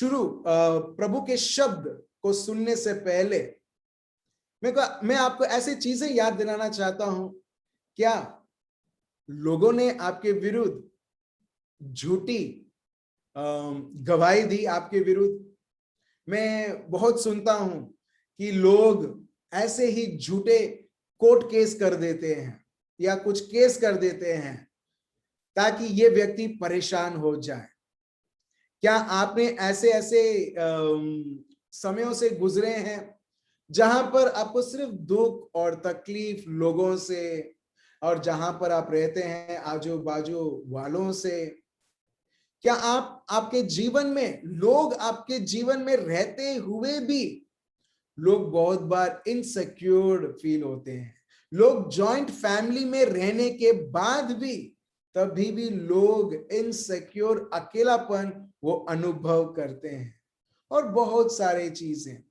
प्रभु के शब्द को सुनने से पहले मैं आपको ऐसी चीजें याद दिलाना चाहता हूं। क्या लोगों ने आपके विरुद्ध झूठी गवाही दी आपके विरुद्ध? मैं बहुत सुनता हूं कि लोग ऐसे ही झूठे कोर्ट केस कर देते हैं या कुछ केस कर देते हैं ताकि ये व्यक्ति परेशान हो जाए। क्या आपने ऐसे ऐसे समयों से गुजरे हैं जहां पर आपको सिर्फ दुख और तकलीफ लोगों से और जहां पर आप रहते हैं आजू बाजू वालों से? क्या आपके जीवन में लोग आपके जीवन में रहते हुए भी लोग बहुत बार इनसिक्योर फील होते हैं? लोग जॉइंट फैमिली में रहने के बाद भी तभी भी लोग इनसिक्योर अकेलापन वो अनुभव करते हैं और बहुत सारे चीजें।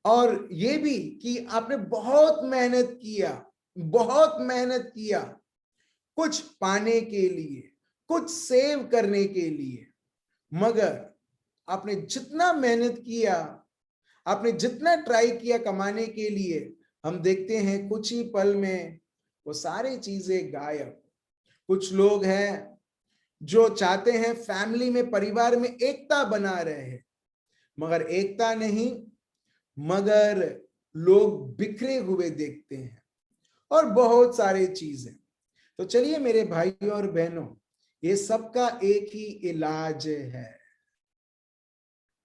और ये भी कि आपने बहुत मेहनत किया कुछ पाने के लिए, कुछ सेव करने के लिए, मगर आपने जितना मेहनत किया, आपने जितना ट्राई किया कमाने के लिए, हम देखते हैं कुछ ही पल में वो सारी चीजें गायब। कुछ लोग हैं जो चाहते हैं फैमिली में, परिवार में एकता बना रहे, मगर एकता नहीं, मगर लोग बिखरे हुए देखते हैं और बहुत सारी चीजें। तो चलिए मेरे भाइयों और बहनों, ये सबका एक ही इलाज है।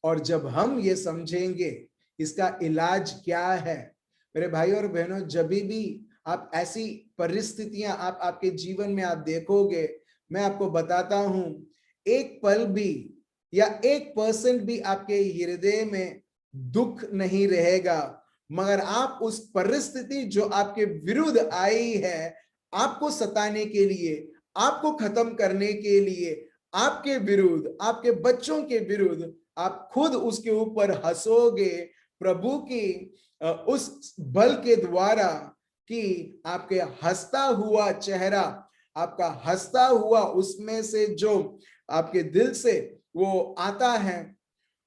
और जब हम ये समझेंगे इसका इलाज क्या है, मेरे भाइयों और बहनों, जब भी आप ऐसी परिस्थितियां आपके जीवन में आप देखोगे, मैं आपको बताता हूं, एक पल भी या 1% भी आपके हृदय में दुख नहीं रहेगा, मगर आप उस परिस्थिति जो आपके विरुद्ध आई है, आपको सताने के लिए, आपको खत्म करने के लिए, आपके विरुद्ध, आपके बच्चों के विरुद्ध, आप खुद उसके ऊपर हंसोगे प्रभु की उस बल के द्वारा कि आपके हंसता हुआ चेहरा, आपका हंसता हुआ उसमें से जो आपके दिल से वो आता है,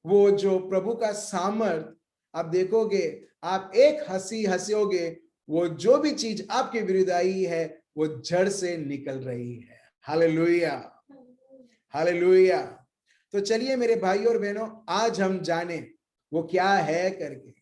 वो जो प्रभु का सामर्थ, आप देखोगे, आप एक हंसी हंसोगे, वो जो भी चीज आपके विरुद्ध आई है वो जड़ से निकल रही है। Hallelujah, hallelujah. तो चलिए मेरे भाई और बहनों, आज हम जाने वो क्या है करके,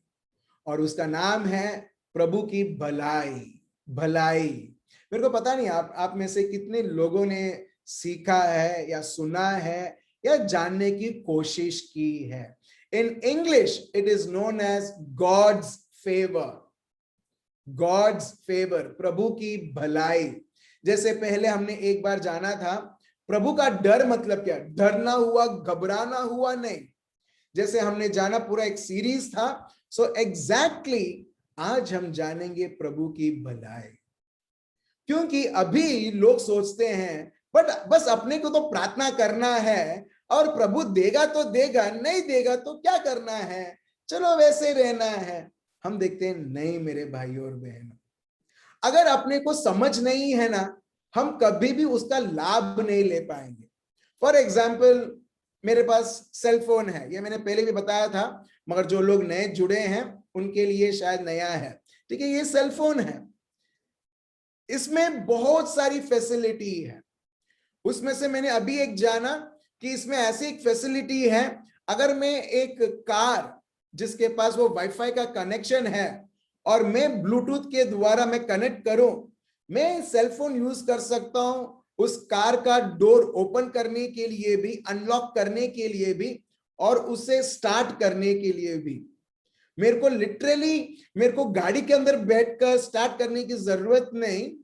और उसका नाम है प्रभु की भलाई। भलाई, मेरे को पता नहीं आप में से कितने लोगों ने सीखा है या सुना है या जानने की कोशिश की है। In English it is known as God's favour. God's favour, प्रभु की भलाई। जैसे पहले हमने एक बार जाना था, प्रभु का डर मतलब क्या? डरना हुआ, घबराना हुआ नहीं। जैसे हमने जाना, पूरा एक सीरीज था। सो एग्जैक्टली आज हम जानेंगे प्रभु की भलाई। क्योंकि अभी लोग सोचते हैं बट बस अपने को तो प्रार्थना करना है और प्रभु देगा तो देगा, नहीं देगा तो क्या करना है, चलो वैसे रहना है। हम देखते हैं नहीं मेरे भाइयों और बहनों, अगर अपने को समझ नहीं है ना, हम कभी भी उसका लाभ नहीं ले पाएंगे। फॉर एग्जाम्पल, मेरे पास सेल फोन है, ये मैंने पहले भी बताया था, मगर जो लोग नए जुड़े हैं उनके लिए शायद नया है। ठीक है, ये सेल फोन है, इसमें बहुत सारी फैसिलिटी है। उसमें से मैंने अभी एक जाना कि इसमें ऐसी एक फैसिलिटी है, अगर मैं एक कार जिसके पास वो वाईफाई का कनेक्शन है और मैं ब्लूटूथ के द्वारा मैं कनेक्ट करूं, मैं सेलफोन यूज कर सकता हूं उस कार का डोर ओपन करने के लिए भी, अनलॉक करने के लिए भी, और उसे स्टार्ट करने के लिए भी। मेरे को लिटरली, मेरे को गाड़ी के अंदर बैठकर स्टार्ट करने की जरूरत नहीं,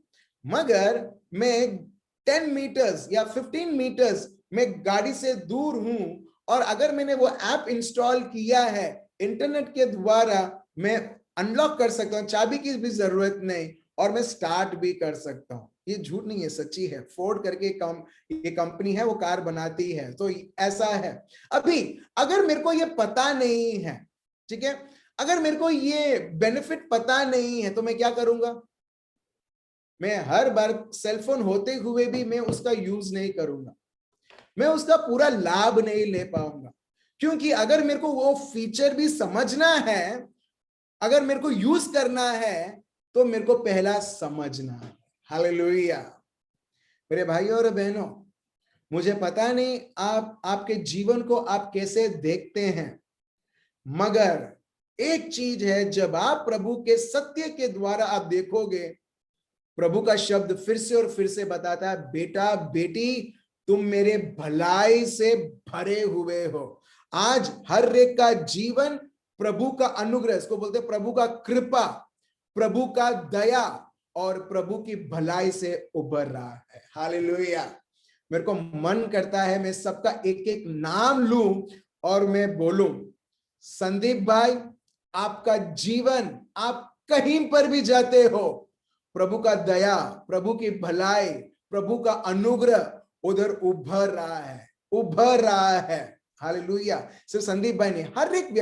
मगर मैं 10 मीटर्स या 15 मीटर्स मैं गाड़ी से दूर हूं और अगर मैंने वो ऐप इंस्टॉल किया है इंटरनेट के द्वारा, मैं अनलॉक कर सकता हूं, चाबी की भी जरूरत नहीं, और मैं स्टार्ट भी कर सकता हूं। ये झूठ नहीं है, सच्ची है। फोर्ड करके ये कंपनी है, वो कार बनाती है, तो ऐसा है। अभी अगर मेरे को ये पता नहीं है, ठीक है, अगर मेरे को ये बेनिफिट पता नहीं है, तो मैं क्या करूंगा? मैं हर बार सेलफोन होते हुए भी मैं उसका यूज नहीं करूंगा, मैं उसका पूरा लाभ नहीं ले पाऊंगा। क्योंकि अगर मेरे को वो फीचर भी समझना है, अगर मेरे को यूज करना है, तो मेरे को पहला समझना है। हालेलुया। मेरे भाइयों और बहनों, मुझे पता नहीं आपके जीवन को आप कैसे देखते हैं, मगर एक चीज है, जब आप प्रभु के सत्य के द्वारा आप देखोगे, प्रभु का शब्द फिर से और फिर से बताता है, बेटा बेटी तुम मेरे भलाई से भरे हुए हो। आज हर एक का जीवन प्रभु का अनुग्रह, इसको बोलते हैं प्रभु का कृपा, प्रभु का दया और प्रभु की भलाई से उभर रहा है। हालेलुया। मेरे को मन करता है मैं सबका एक एक नाम लूं और मैं बोलूं, संदीप भाई, आपका जीवन, आप कहीं पर भी जाते हो, प्रभु का दया, प्रभु की भलाई, प्रभु का अनुग्रह उधर उभर रहा है, उभर रहा है। हालेलुया। सिर्फ संदीप भाई नहीं, हर एक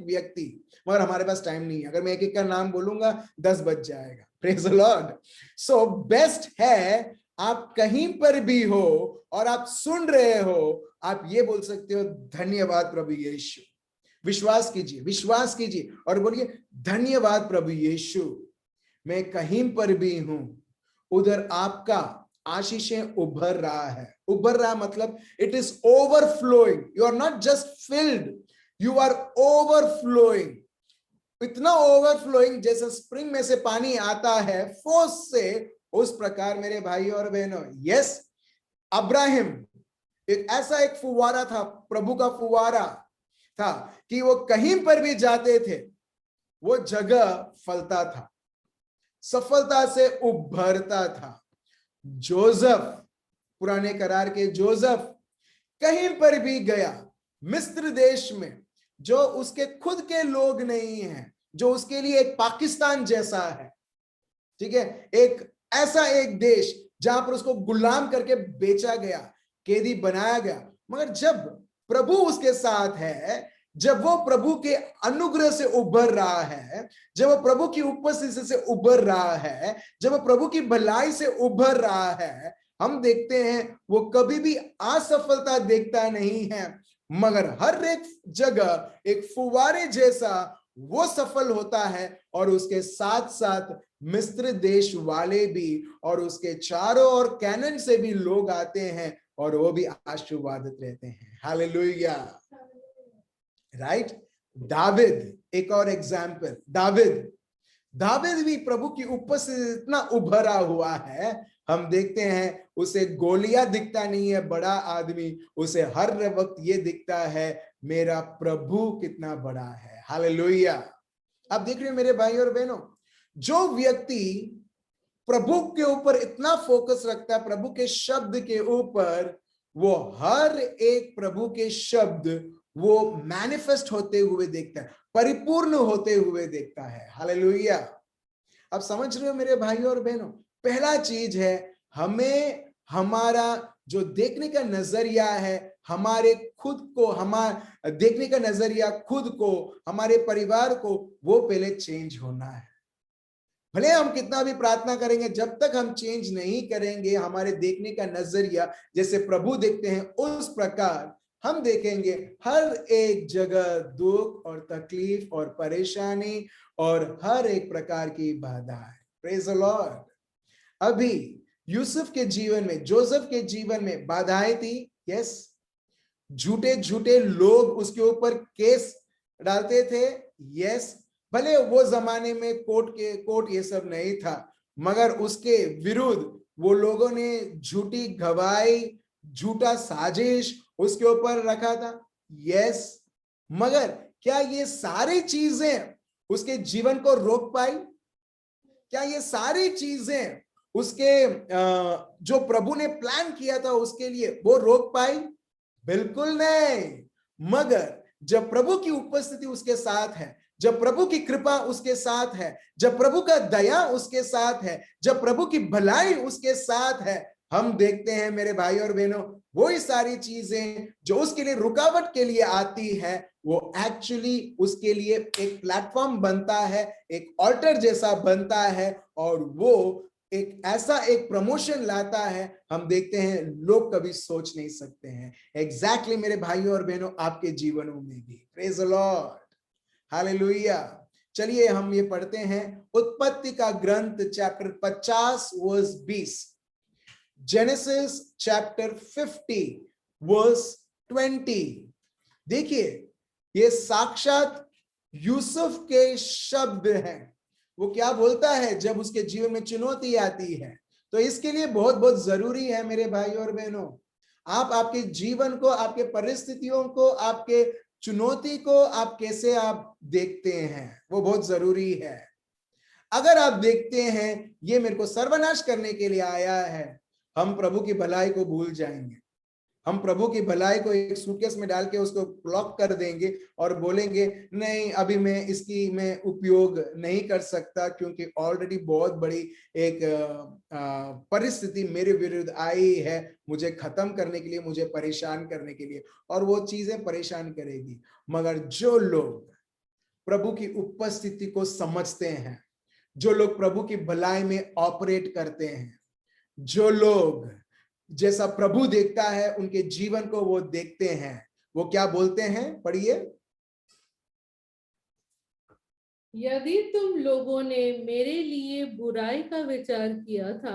व्यक्ति, मगर हमारे पास टाइम नहीं है, अगर मैं एक एक का नाम बोलूंगा 10 बज जाएगा। Praise the Lord. So best है, आप कहीं पर भी हो और आप सुन रहे हो, आप ये बोल सकते हो, धन्यवाद प्रभु यीशु। विश्वास कीजिए और बोलिए, धन्यवाद प्रभु यीशु, मैं कहीं पर भी हूं, उधर आपका आशीषें उभर रहा मतलब it is overflowing. You are not just filled, you are overflowing. इतना ओवरफ्लोइंग जैसे स्प्रिंग में से पानी आता है फोर्स से, उस प्रकार मेरे भाइयों और बहनों, यस, अब्राहिम एक फुवारा था, प्रभु का फुवारा था कि वो कहीं पर भी जाते थे, वो जगह फलता था, सफलता से उभरता था। जोसेफ, पुराने करार के जोसेफ, कहीं पर भी गया, मिस्र देश में, जो उसके खुद के लोग नहीं हैं, जो उसके लिए एक पाकिस्तान जैसा है, ठीक है, एक ऐसा एक देश जहां पर उसको गुलाम करके बेचा गया, कैदी बनाया गया, मगर जब प्रभु उसके साथ है, जब वो प्रभु के अनुग्रह से उभर रहा है, जब वो प्रभु की उपस्थिति से उभर रहा है, जब वो प्रभु की भलाई से उभर रहा है, हम देखते हैं वो कभी भी असफलता देखता नहीं है, मगर हर एक जगह एक फुवारे जैसा वो सफल होता है, और उसके साथ साथ मिस्र देश वाले भी और उसके चारों ओर कैनान से भी लोग आते हैं और वो भी आशीर्वादित रहते हैं। हालेलुया। राइट। दाविद, एक और एग्जाम्पल, दाविद भी प्रभु की उपस्थिति इतना उभरा हुआ है, हम देखते हैं उसे गोलियां दिखता नहीं है बड़ा आदमी, उसे हर वक्त ये दिखता है, मेरा प्रभु कितना बड़ा है। हालेलुया। आप देख रहे हो मेरे भाई और बहनों, जो व्यक्ति प्रभु के ऊपर इतना फोकस रखता है, प्रभु के शब्द के ऊपर, वो हर एक प्रभु के शब्द वो मैनिफेस्ट होते हुए देखता है, परिपूर्ण होते हुए देखता है। हालेलुया। आप समझ रहे हो मेरे भाइयों और बहनों, पहला चीज है, हमें हमारा जो देखने का नजरिया है, हमारे खुद को, हमारा देखने का नजरिया खुद को, हमारे परिवार को, वो पहले चेंज होना है। भले हम कितना भी प्रार्थना करेंगे, जब तक हम चेंज नहीं करेंगे हमारे देखने का नजरिया, जैसे प्रभु देखते हैं उस प्रकार हम देखेंगे, हर एक जगह दुख और तकलीफ और परेशानी और हर एक प्रकार की बाधा है। Praise the Lord. अभी यूसुफ के जीवन में, जोसेफ के जीवन में बाधाएं थी, यस, झूठे लोग उसके ऊपर केस डालते थे, यस, भले वो जमाने में कोर्ट ये सब नहीं था, मगर उसके विरुद्ध वो लोगों ने झूठी गवाही, झूठा साजिश उसके ऊपर रखा था, यस, मगर क्या ये सारी चीजें उसके जीवन को रोक पाई? क्या ये सारी चीजें उसके जो प्रभु ने प्लान किया था उसके लिए, वो रोक पाई? बिल्कुल नहीं। मगर जब प्रभु की उपस्थिति उसके साथ है, जब प्रभु की कृपा उसके साथ है, जब प्रभु का दया उसके साथ है, जब प्रभु की भलाई उसके साथ है, हम देखते हैं मेरे भाई और बहनों, वही सारी चीजें जो उसके लिए रुकावट के लिए आती है, वो एक्चुअली उसके लिए एक प्लेटफॉर्म बनता है, एक ऑल्टर जैसा बनता है, और वो एक ऐसा एक प्रमोशन लाता है, हम देखते हैं लोग कभी सोच नहीं सकते हैं। एग्जैक्टली मेरे भाइयों और बहनों, आपके जीवनों में भी। Praise the Lord, hallelujah. चलिए हम ये पढ़ते हैं उत्पत्ति का ग्रंथ chapter 50 verse 20, Genesis chapter 50 verse 20। देखिए, ये साक्षात यूसुफ के शब्द हैं। वो क्या बोलता है जब उसके जीवन में चुनौती आती है। तो इसके लिए बहुत बहुत जरूरी है मेरे भाइयों और बहनों, आप आपके जीवन को, आपके परिस्थितियों को, आपके चुनौती को आप कैसे आप देखते हैं, वो बहुत जरूरी है। अगर आप देखते हैं ये मेरे को सर्वनाश करने के लिए आया है, हम प्रभु की भलाई को भूल जाएंगे। हम प्रभु की भलाई को एक सूटकेस में डाल के उसको ब्लॉक कर देंगे और बोलेंगे नहीं, अभी मैं इसकी मैं उपयोग नहीं कर सकता, क्योंकि ऑलरेडी बहुत बड़ी एक परिस्थिति मेरे विरुद्ध आई है, मुझे खत्म करने के लिए, मुझे परेशान करने के लिए, और वो चीजें परेशान करेगी। मगर जो लोग प्रभु की उपस्थिति को समझते हैं, जो लोग प्रभु की भलाई में ऑपरेट करते हैं, जो लोग जैसा प्रभु देखता है उनके जीवन को वो देखते हैं, वो क्या बोलते हैं, पढ़िए। यदि तुम लोगों ने मेरे लिए बुराई का विचार किया था,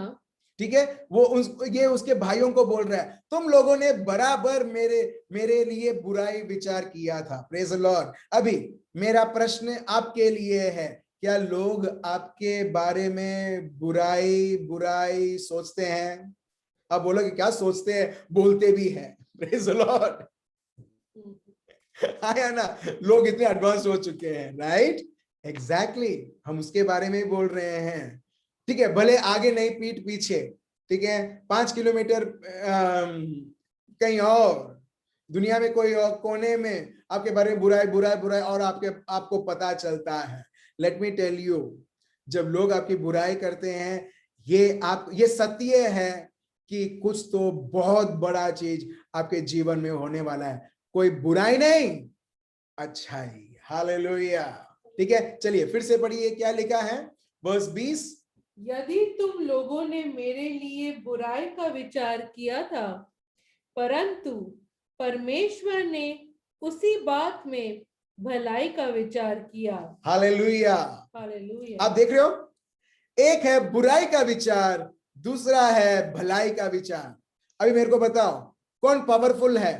ठीक है, ये उसके भाइयों को बोल रहा है, तुम लोगों ने बराबर मेरे लिए बुराई विचार किया था। Praise the Lord. अभी मेरा प्रश्न आपके लिए है, क्या लोग आपके बारे में बुराई सोचते हैं? आप बोलोगे क्या सोचते हैं, बोलते भी हैं। Praise the Lord. आया ना, लोग इतने एडवांस हो चुके हैं, राइट? एग्जैक्टली, हम उसके बारे में ही बोल रहे हैं। ठीक है, भले आगे नहीं, पीठ पीछे, ठीक है, 5 किलोमीटर कहीं और दुनिया में कोई और कोने में आपके बारे में बुराई और आपको पता चलता है। लेट मी टेल यू, जब लोग आपकी बुराई करते हैं, ये सत्य है कि कुछ तो बहुत बड़ा चीज आपके जीवन में होने वाला है। कोई बुराई नहीं, अच्छाई। हालेलुया। ठीक है, चलिए फिर से पढ़िए, क्या लिखा है वर्स 20। यदि तुम लोगों ने मेरे लिए बुराई का विचार किया था, परंतु परमेश्वर ने उसी बात में भलाई का विचार किया। Hallelujah, hallelujah. आप देख रहे हो, एक है बुराई का विचार, दूसरा है भलाई का विचार। अभी मेरे को बताओ, कौन पावरफुल है?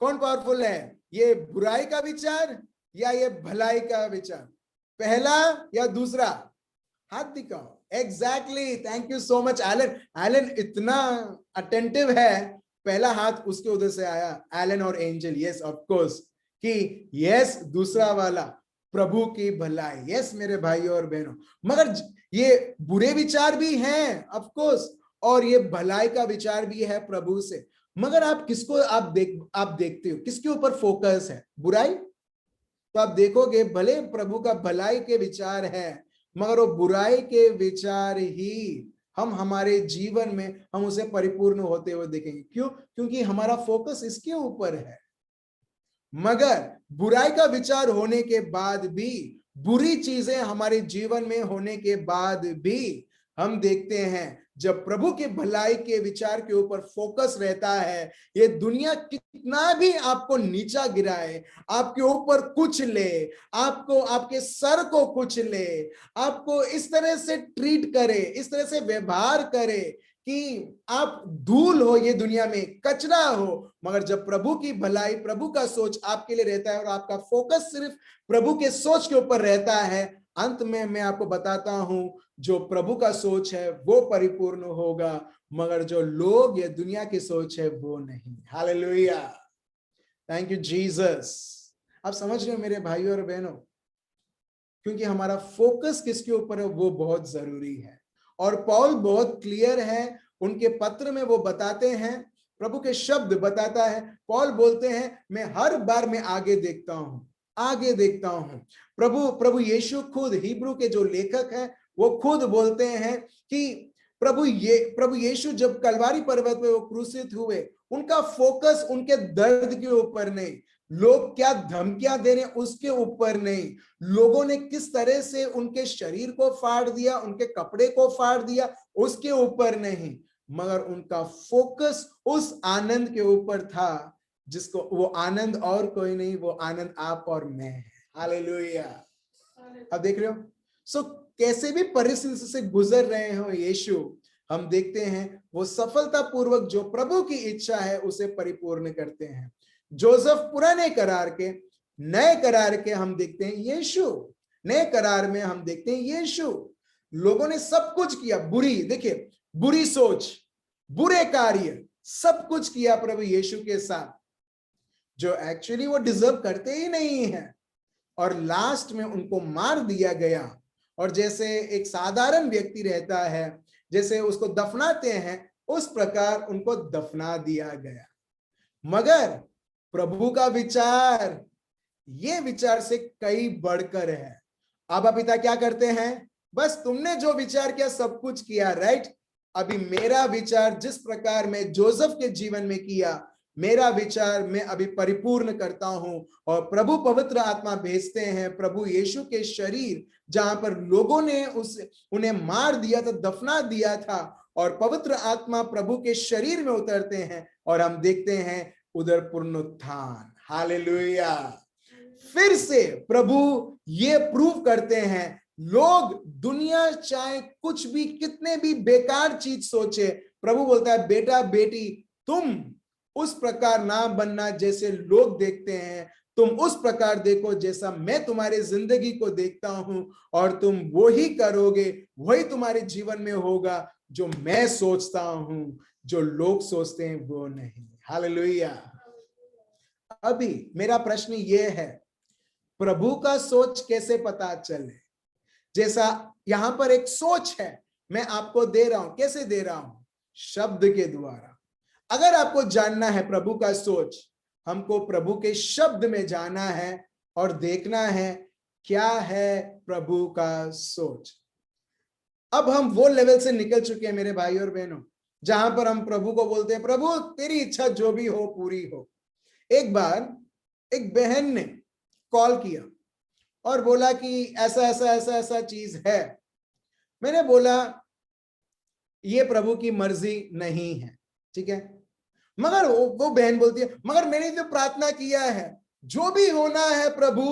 कौन पावरफुल है, ये बुराई का विचार या ये भलाई का विचार? पहला या दूसरा? हाथ दिखाओ। Exactly, thank you so much Alan. Alan इतना अटेंटिव है, पहला हाथ उसके उधर से आया, एलन और एंजल। यस ऑफ कोर्स, कि यस दूसरा वाला, प्रभु की भलाई। यस मेरे भाइयों और बहनों, मगर ये बुरे विचार भी हैं ऑफ कोर्स, और ये भलाई का विचार भी है प्रभु से। मगर आप किसको आप देखते हो, किसके ऊपर फोकस है? बुराई? तो आप देखोगे भले प्रभु का भलाई के विचार है, मगर वो बुराई के विचार ही हम हमारे जीवन में हम उसे परिपूर्ण होते हुए देखेंगे। क्यों? क्योंकि हमारा फोकस इसके ऊपर है। मगर बुराई का विचार होने के बाद भी, बुरी चीजें हमारे जीवन में होने के बाद भी, हम देखते हैं जब प्रभु के भलाई के विचार के ऊपर फोकस रहता है, ये दुनिया कितना भी आपको नीचा गिराए, आपके ऊपर कुछ ले, आपको आपके सर को कुछ ले, आपको इस तरह से ट्रीट करे, इस तरह से व्यवहार करे कि आप धूल हो, ये दुनिया में कचरा हो, मगर जब प्रभु की भलाई, प्रभु का सोच आपके लिए रहता है और आपका फोकस सिर्फ प्रभु के सोच के ऊपर रहता है, अंत में मैं आपको बताता हूं, जो प्रभु का सोच है वो परिपूर्ण होगा, मगर जो लोग या दुनिया की सोच है वो नहीं। Hallelujah, thank you Jesus. आप समझ रहे हो मेरे भाइयों और बहनों, क्योंकि हमारा फोकस किसके ऊपर है वो बहुत जरूरी है। और पौल बहुत क्लियर है, उनके पत्र में वो बताते हैं, प्रभु के शब्द बताता है। पौल बोलते हैं, मैं हर बार में आगे देखता हूं। प्रभु यीशु खुद, हिब्रू के जो लेखक हैं, वो खुद बोलते हैं कि प्रभु यीशु जब कलवारी पर्वत पे वो क्रूसित हुए, उनका फोकस उनके दर्द के ऊपर नहीं, लोग क्या धमकियां दे रहे हैं उसके ऊपर नहीं, लोगों ने किस तरह से उनके शरीर को फाड़ दिया, उनके कपड़े को फाड़ दिया, उसके ऊपर नहीं, मगर उनका फोकस उस आनंद के ऊपर था, जिसको वो आनंद और कोई नहीं, वो आनंद आप और मैं है। हालेलुया। अब देख रहे हो, सो कैसे भी परिस्थिति से गुजर रहे हो यीशु, हम देखते हैं वो सफलतापूर्वक जो प्रभु की इच्छा है उसे परिपूर्ण करते हैं। जोसेफ पुराने करार के, नए करार के हम देखते हैं यीशु, नए करार में हम देखते हैं यीशु। लोगों ने सब कुछ किया, देखिए बुरी सोच, बुरे कार्य, सब कुछ किया प्रभु यीशु के साथ, जो एक्चुअली वो डिजर्व करते ही नहीं है, और लास्ट में उनको मार दिया गया। और जैसे एक साधारण व्यक्ति रहता है, जैसे उसको दफनाते हैं, उस प्रकार उनको दफना दिया गया। मगर प्रभु का विचार ये विचार से कई बढ़कर है। अब पिता क्या करते हैं, बस तुमने जो विचार किया सब कुछ किया, राइट, अभी मेरा विचार जिस प्रकार मैं जोसेफ के जीवन में किया, मेरा विचार मैं अभी परिपूर्ण करता हूं। और प्रभु पवित्र आत्मा भेजते हैं, प्रभु यीशु के शरीर जहां पर लोगों ने उन्हें मार दिया था, दफना दिया था, और पवित्र आत्मा प्रभु के शरीर में उतरते हैं, और हम देखते हैं उधर पुनरुत्थान। हालेलुया। फिर से प्रभु ये प्रूव करते हैं, लोग दुनिया चाहे कुछ भी, कितने भी बेकार चीज सोचे, प्रभु बोलता है बेटा बेटी तुम उस प्रकार ना बनना जैसे लोग देखते हैं, तुम उस प्रकार देखो जैसा मैं तुम्हारी जिंदगी को देखता हूं, और तुम वो ही करोगे, वही तुम्हारे जीवन में होगा जो मैं सोचता हूं, जो लोग सोचते हैं वो नहीं। हालेलुया। अभी मेरा प्रश्न ये है, प्रभु का सोच कैसे पता चले? जैसा यहां पर एक सोच है, मैं आपको दे रहा हूं, कैसे दे रहा हूं? शब्द के द्वारा। अगर आपको जानना है प्रभु का सोच, हमको प्रभु के शब्द में जाना है और देखना है क्या है प्रभु का सोच। अब हम वो लेवल से निकल चुके हैं मेरे भाई और बहनों, जहां पर हम प्रभु को बोलते हैं प्रभु तेरी इच्छा जो भी हो पूरी हो। एक बार एक बहन ने कॉल किया और बोला कि ऐसा ऐसा ऐसा ऐसा चीज है। मैंने बोला ये प्रभु की मर्जी नहीं है, ठीक है, मगर वो बहन बोलती है मगर मैंने तो प्रार्थना किया है, जो भी होना है प्रभु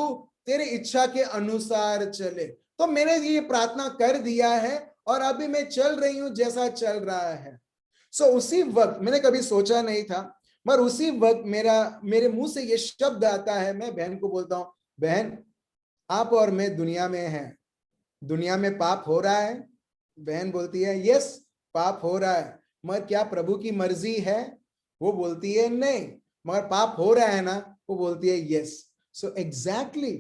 तेरी इच्छा के अनुसार चले। तो मैंने ये प्रार्थना कर दिया है और अभी मैं चल रही हूं जैसा चल रहा है। सो उसी वक्त मैंने कभी सोचा नहीं था, मगर उसी वक्त मेरे मुंह से ये शब्द आता है। मैं बहन को बोलता हूं, बहन आप और मैं दुनिया में हैं, दुनिया में पाप हो रहा है? बहन बोलती है यस पाप हो रहा है, मगर क्या प्रभु की मर्जी है? वो बोलती है नहीं, मगर पाप हो रहा है ना? वो बोलती है यस। सो एग्जैक्टली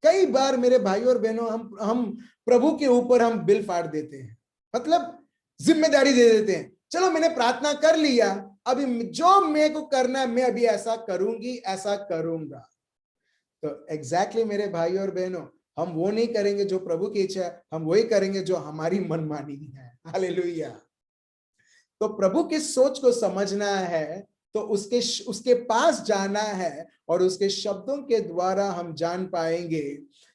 कई बार मेरे भाई और बहनों हम प्रभु के ऊपर हम बिल फाड़ देते हैं, मतलब जिम्मेदारी दे देते हैं, चलो मैंने प्रार्थना कर लिया, अभी जो मेरे को करना है मैं अभी ऐसा करूंगी, ऐसा करूंगा। तो एग्जैक्टली मेरे भाई और बहनों, हम वो नहीं करेंगे जो प्रभु की इच्छा है, हम वही करेंगे जो हमारी मनमानी है। हालेलुया। तो प्रभु की सोच को समझना है तो उसके पास जाना है, और उसके शब्दों के द्वारा हम जान पाएंगे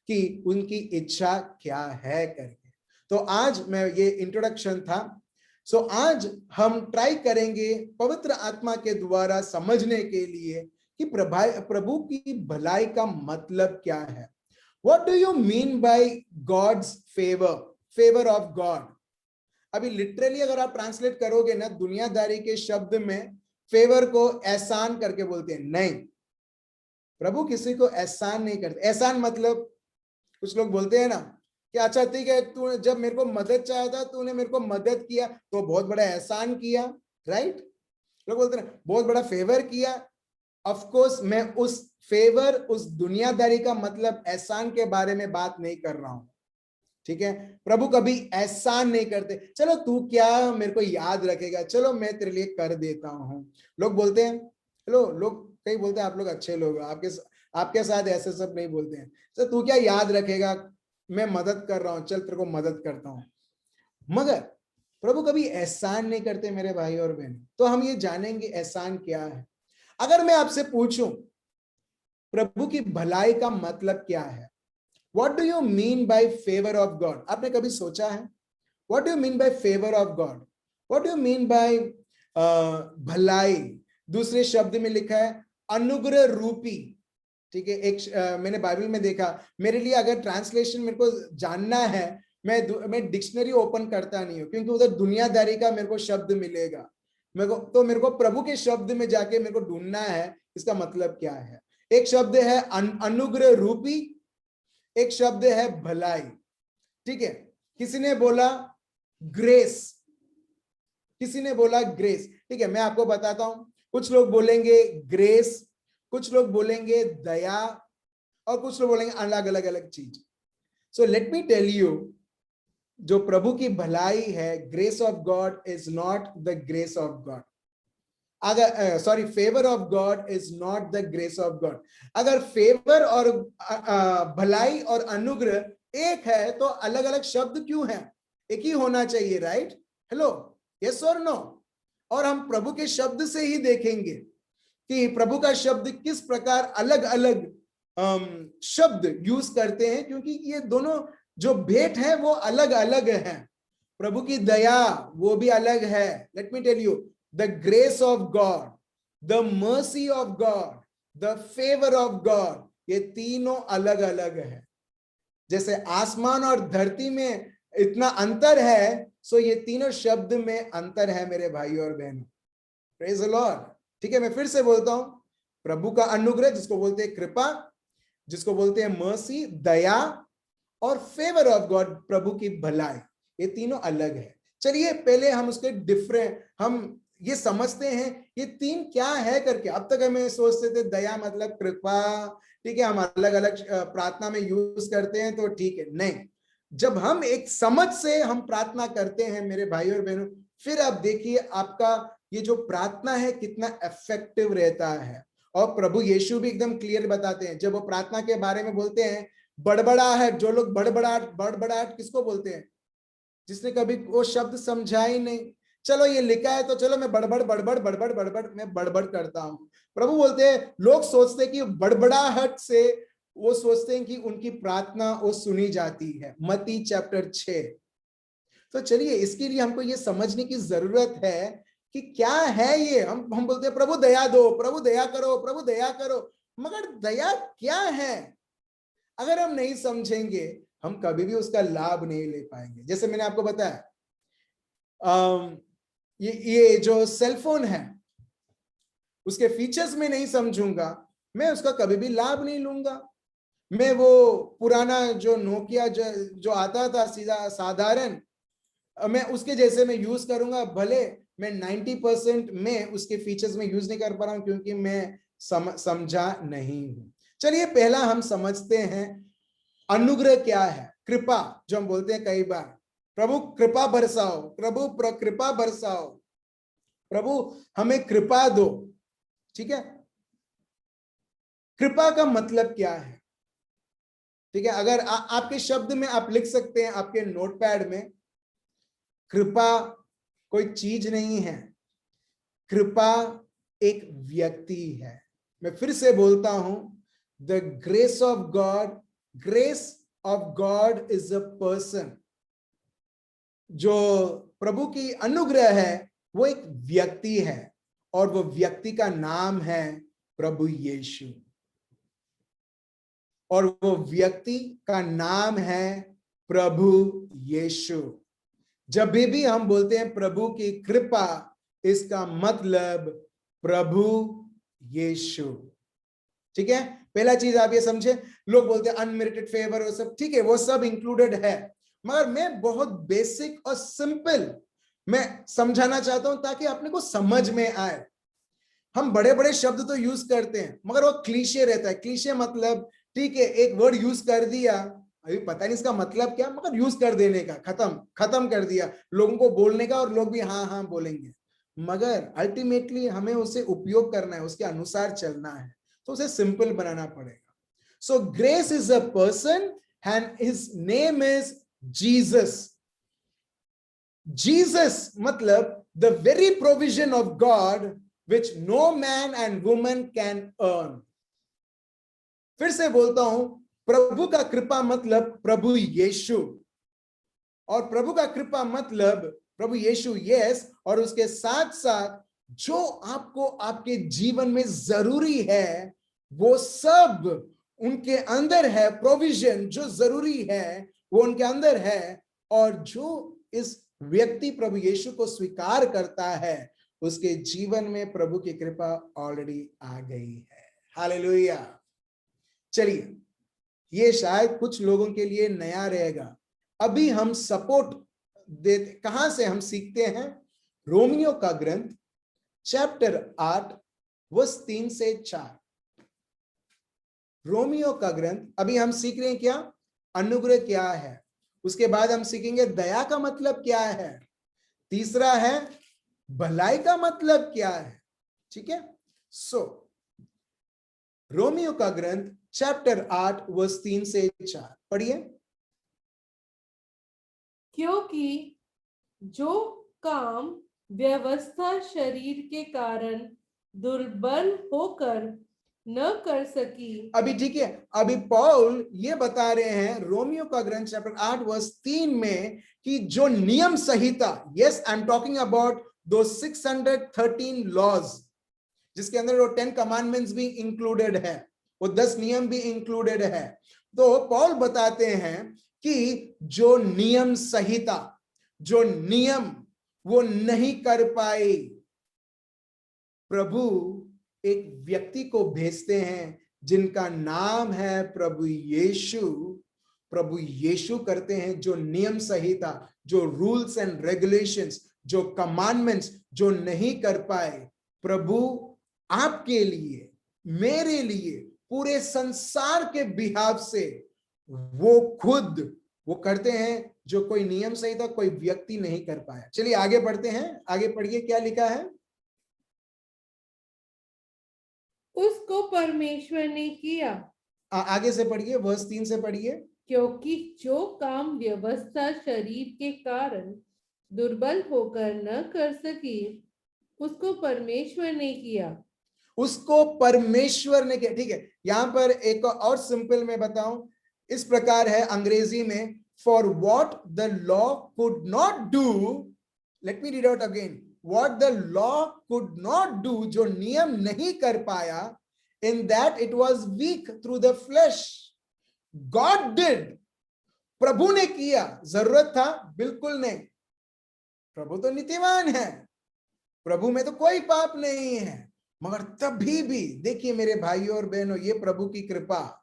कि उनकी इच्छा क्या है करके। तो आज मैं ये इंट्रोडक्शन था। सो आज हम ट्राई करेंगे पवित्र आत्मा के द्वारा समझने के लिए कि प्रभु की भलाई का मतलब क्या है। What do you mean by God's favor of God? अभी लिटरली अगर आप ट्रांसलेट करोगे ना दुनियादारी के शब्द में, फेवर को एहसान करके बोलते हैं। नहीं, प्रभु किसी को एहसान नहीं करते। एहसान मतलब कुछ लोग बोलते हैं ना कि अच्छा ठीक है, तू जब मेरे को मदद चाहा था तूने मेरे को मदद किया तो बहुत बड़ा एहसान किया, राइट? लोग बोलते हैं बहुत बड़ा फेवर किया। ऑफ कोर्स मैं उस फेवर, उस दुनियादारी का मतलब एहसान के बारे में बात नहीं कर रहा हूं, ठीक है? प्रभु कभी एहसान नहीं करते, चलो तू क्या मेरे को याद रखेगा, चलो मैं तेरे लिए कर देता हूं। लोग बोलते हैं, चलो लोग कई बोलते हैं आप लोग अच्छे लोग, आपके साथ ऐसे सब नहीं बोलते हैं, तो तू क्या याद रखेगा, मैं मदद कर रहा हूं, चल तेरे को मदद करता हूं। मगर प्रभु कभी एहसान नहीं करते मेरे भाई और बहन। तो हम ये जानेंगे एहसान क्या है। अगर मैं आपसे पूछूं प्रभु की भलाई का मतलब क्या है, what do you mean bye favour of God, आपने कभी सोचा है? What do you mean bye favour of God, what do you mean bye भलाई? दूसरे शब्द में लिखा है अनुग्रह रूपी। ठीक है, मैंने बाइबल में देखा, मेरे लिए अगर ट्रांसलेशन मेरे को जानना है, मैं डिक्शनरी ओपन करता नहीं हूं, क्योंकि उधर दुनियादारी का मेरे को शब्द मिलेगा। मेरे को प्रभु के शब्द में जाके मेरे को ढूंढना है इसका मतलब क्या है। एक शब्द है अनुग्रह रूपी, एक शब्द है भलाई। ठीक है, किसी ने बोला ग्रेस, किसी ने बोला ग्रेस। ठीक है, मैं आपको बताता हूं, कुछ लोग बोलेंगे ग्रेस, कुछ लोग बोलेंगे दया, और कुछ लोग बोलेंगे अलग अलग अलग चीज। So let me tell you, जो प्रभु की भलाई है, grace of God is not the grace of God. अगर sorry, favour of God is not the grace of God. अगर फेवर और भलाई और अनुग्रह एक है तो अलग अलग शब्द क्यों है? एक ही होना चाहिए, राइट? हेलो, यस और नो? और हम प्रभु के शब्द से ही देखेंगे कि प्रभु का शब्द किस प्रकार अलग अलग शब्द यूज करते हैं, क्योंकि ये दोनों जो भेंट है वो अलग अलग है। प्रभु की दया वो भी अलग है। Let me tell you, the grace of God, the mercy of God, the favour of God, ये तीनों अलग अलग है। जैसे आसमान और धरती में इतना अंतर है, सो ये तीनों शब्द में अंतर है मेरे भाई और बहनों। Praise the Lord. ठीक है, मैं फिर से बोलता हूं, प्रभु का अनुग्रह जिसको बोलते हैं कृपा, जिसको बोलते हैं मर्सी दया, और फेवर ऑफ गॉड प्रभु की भलाई, ये तीनों अलग है। चलिए पहले हम उसके डिफरेंट, हम ये समझते हैं ये तीन क्या है करके। अब तक हमें सोचते थे दया मतलब कृपा, ठीक है, हम अलग अलग प्रार्थना में यूज करते हैं तो ठीक है। नहीं, जब हम एक समझ से हम प्रार्थना करते हैं मेरे भाई और बहनों, फिर आप देखिए आपका ये जो प्रार्थना है कितना इफेक्टिव रहता है। और प्रभु यीशु भी एकदम क्लियर बताते हैं, जब वो प्रार्थना के बारे में बोलते हैं बड़बड़ाहट, जो लोग बड़बड़ाहट किसको बोलते हैं? जिसने कभी वो शब्द समझा ही नहीं। चलो ये लिखा है तो चलो मैं बड़बड़ मैं बड़बड़ करता हूं। प्रभु बोलते हैं लोग सोचते हैं कि बड़बड़ाहट से वो सोचते हैं कि उनकी प्रार्थना वो सुनी जाती है। मत्ती चैप्टर 6। तो चलिए इसके लिए हमको ये समझने की जरूरत है कि क्या है ये। हम बोलते हैं प्रभु दया दो, प्रभु दया करो, प्रभु दया करो, मगर दया क्या है अगर हम नहीं समझेंगे हम कभी भी उसका लाभ नहीं ले पाएंगे। जैसे मैंने आपको बताया, ये जो सेलफोन है उसके फीचर्स में नहीं समझूंगा, मैं उसका कभी भी लाभ नहीं लूंगा। मैं वो पुराना जो नोकिया जो आता था सीधा साधारण, मैं उसके जैसे मैं यूज करूंगा, भले मैं 90% में उसके फीचर्स में यूज नहीं कर पा रहा हूं क्योंकि मैं समझा नहीं हूं। चलिए पहला हम समझते हैं अनुग्रह क्या है। कृपा, जो हम बोलते हैं कई बार, प्रभु कृपा बरसाओ, प्रभु कृपा बरसाओ, प्रभु हमें कृपा दो। ठीक है, कृपा का मतलब क्या है? ठीक है, अगर आपके शब्द में आप लिख सकते हैं आपके नोटपैड में, कृपा कोई चीज नहीं है, कृपा एक व्यक्ति है। मैं फिर से बोलता हूं, the grace of God, grace of God is a person. जो प्रभु की अनुग्रह है वो एक व्यक्ति है, और वो व्यक्ति का नाम है प्रभु यीशु, और वो व्यक्ति का नाम है प्रभु यीशु। जब भी हम बोलते हैं प्रभु की कृपा, इसका मतलब प्रभु यीशु। ठीक है, पहला चीज आप ये समझे। लोग बोलते हैं अनमेरिटेड फेवर, वो सब ठीक है, वो सब इंक्लूडेड है, मगर मैं बहुत बेसिक और सिंपल मैं समझाना चाहता हूं ताकि अपने को समझ में आए। हम बड़े बड़े शब्द तो यूज करते हैं मगर वो क्लीशे रहता है। क्लीशे मतलब ठीक है, एक वर्ड यूज कर दिया, अभी पता नहीं इसका मतलब क्या, मगर यूज कर देने का, खत्म कर दिया लोगों को बोलने का, और लोग भी हाँ हाँ बोलेंगे, मगर अल्टीमेटली हमें उसे उपयोग करना है, उसके अनुसार चलना है, तो उसे सिंपल बनाना पड़ेगा। So grace is a person and his name is Jesus. Jesus मतलब the very provision of God which no man and woman can earn. फिर से बोलता हूं, प्रभु का कृपा मतलब प्रभु यीशु, और प्रभु का कृपा मतलब प्रभु यीशु, यस, और उसके साथ साथ जो आपको आपके जीवन में जरूरी है वो सब उनके अंदर है। प्रोविजन जो जरूरी है वो उनके अंदर है, और जो इस व्यक्ति प्रभु यीशु को स्वीकार करता है उसके जीवन में प्रभु की कृपा ऑलरेडी आ गई है। हालेलुया। चलिए, ये शायद कुछ लोगों के लिए नया रहेगा। अभी हम सपोर्ट देते, कहां से हम सीखते हैं? रोमियो का ग्रंथ चैप्टर 8 वर्स 3 से 4। रोमियो का ग्रंथ, अभी हम सीख रहे हैं क्या? अनुग्रह क्या है। उसके बाद हम सीखेंगे दया का मतलब क्या है। तीसरा है भलाई का मतलब क्या है। ठीक है, रोमियो का ग्रंथ चैप्टर 8 वर्स 3 से 4 पढ़िए। क्योंकि जो काम व्यवस्था शरीर के कारण दुर्बल होकर न कर सकी। अभी ठीक है, अभी पौल ये बता रहे हैं रोमियो का ग्रंथ चैप्टर 8 वर्स 3 में कि जो नियम संहिता, yes, I am talking about the 613 laws, जिसके अंदर वो 10 कमांडमेंट्स भी इंक्लूडेड है, वो 10 नियम भी इंक्लूडेड है। तो पौल बताते हैं कि जो नियम संहिता, जो नियम वो नहीं कर पाए, प्रभु एक व्यक्ति को भेजते हैं जिनका नाम है प्रभु यीशु। प्रभु यीशु करते हैं जो नियम संहिता, जो रूल्स एंड रेगुलेशंस, जो कमांडमेंट्स जो नहीं कर पाए, प्रभु आपके लिए, मेरे लिए, पूरे संसार के बिहाफ से वो खुद वो करते हैं जो कोई नियम संहिता कोई व्यक्ति नहीं कर पाया। चलिए आगे बढ़ते हैं, आगे पढ़िए क्या लिखा है। उसको परमेश्वर ने किया। आगे से पढ़िए, वर्स 3 से पढ़िए। क्योंकि जो काम व्यवस्था शरीर के कारण दुर्बल होकर न कर सकी, उसको परमेश्वर ने किया। उसको परमेश्वर ने किया। ठीक है, यहां पर एक और सिंपल में बताऊं, इस प्रकार है अंग्रेजी में, for what the law could not do, let me read out again, what the law could not do, जो नियम नहीं कर पाया, in that it was weak through the flesh, God did, प्रभु ने किया। जरूरत था? बिल्कुल नहीं, प्रभु तो नीतिवान है, प्रभु में तो कोई पाप नहीं है, मगर तभी भी देखिए मेरे भाइयों और बहनों, ये प्रभु की कृपा,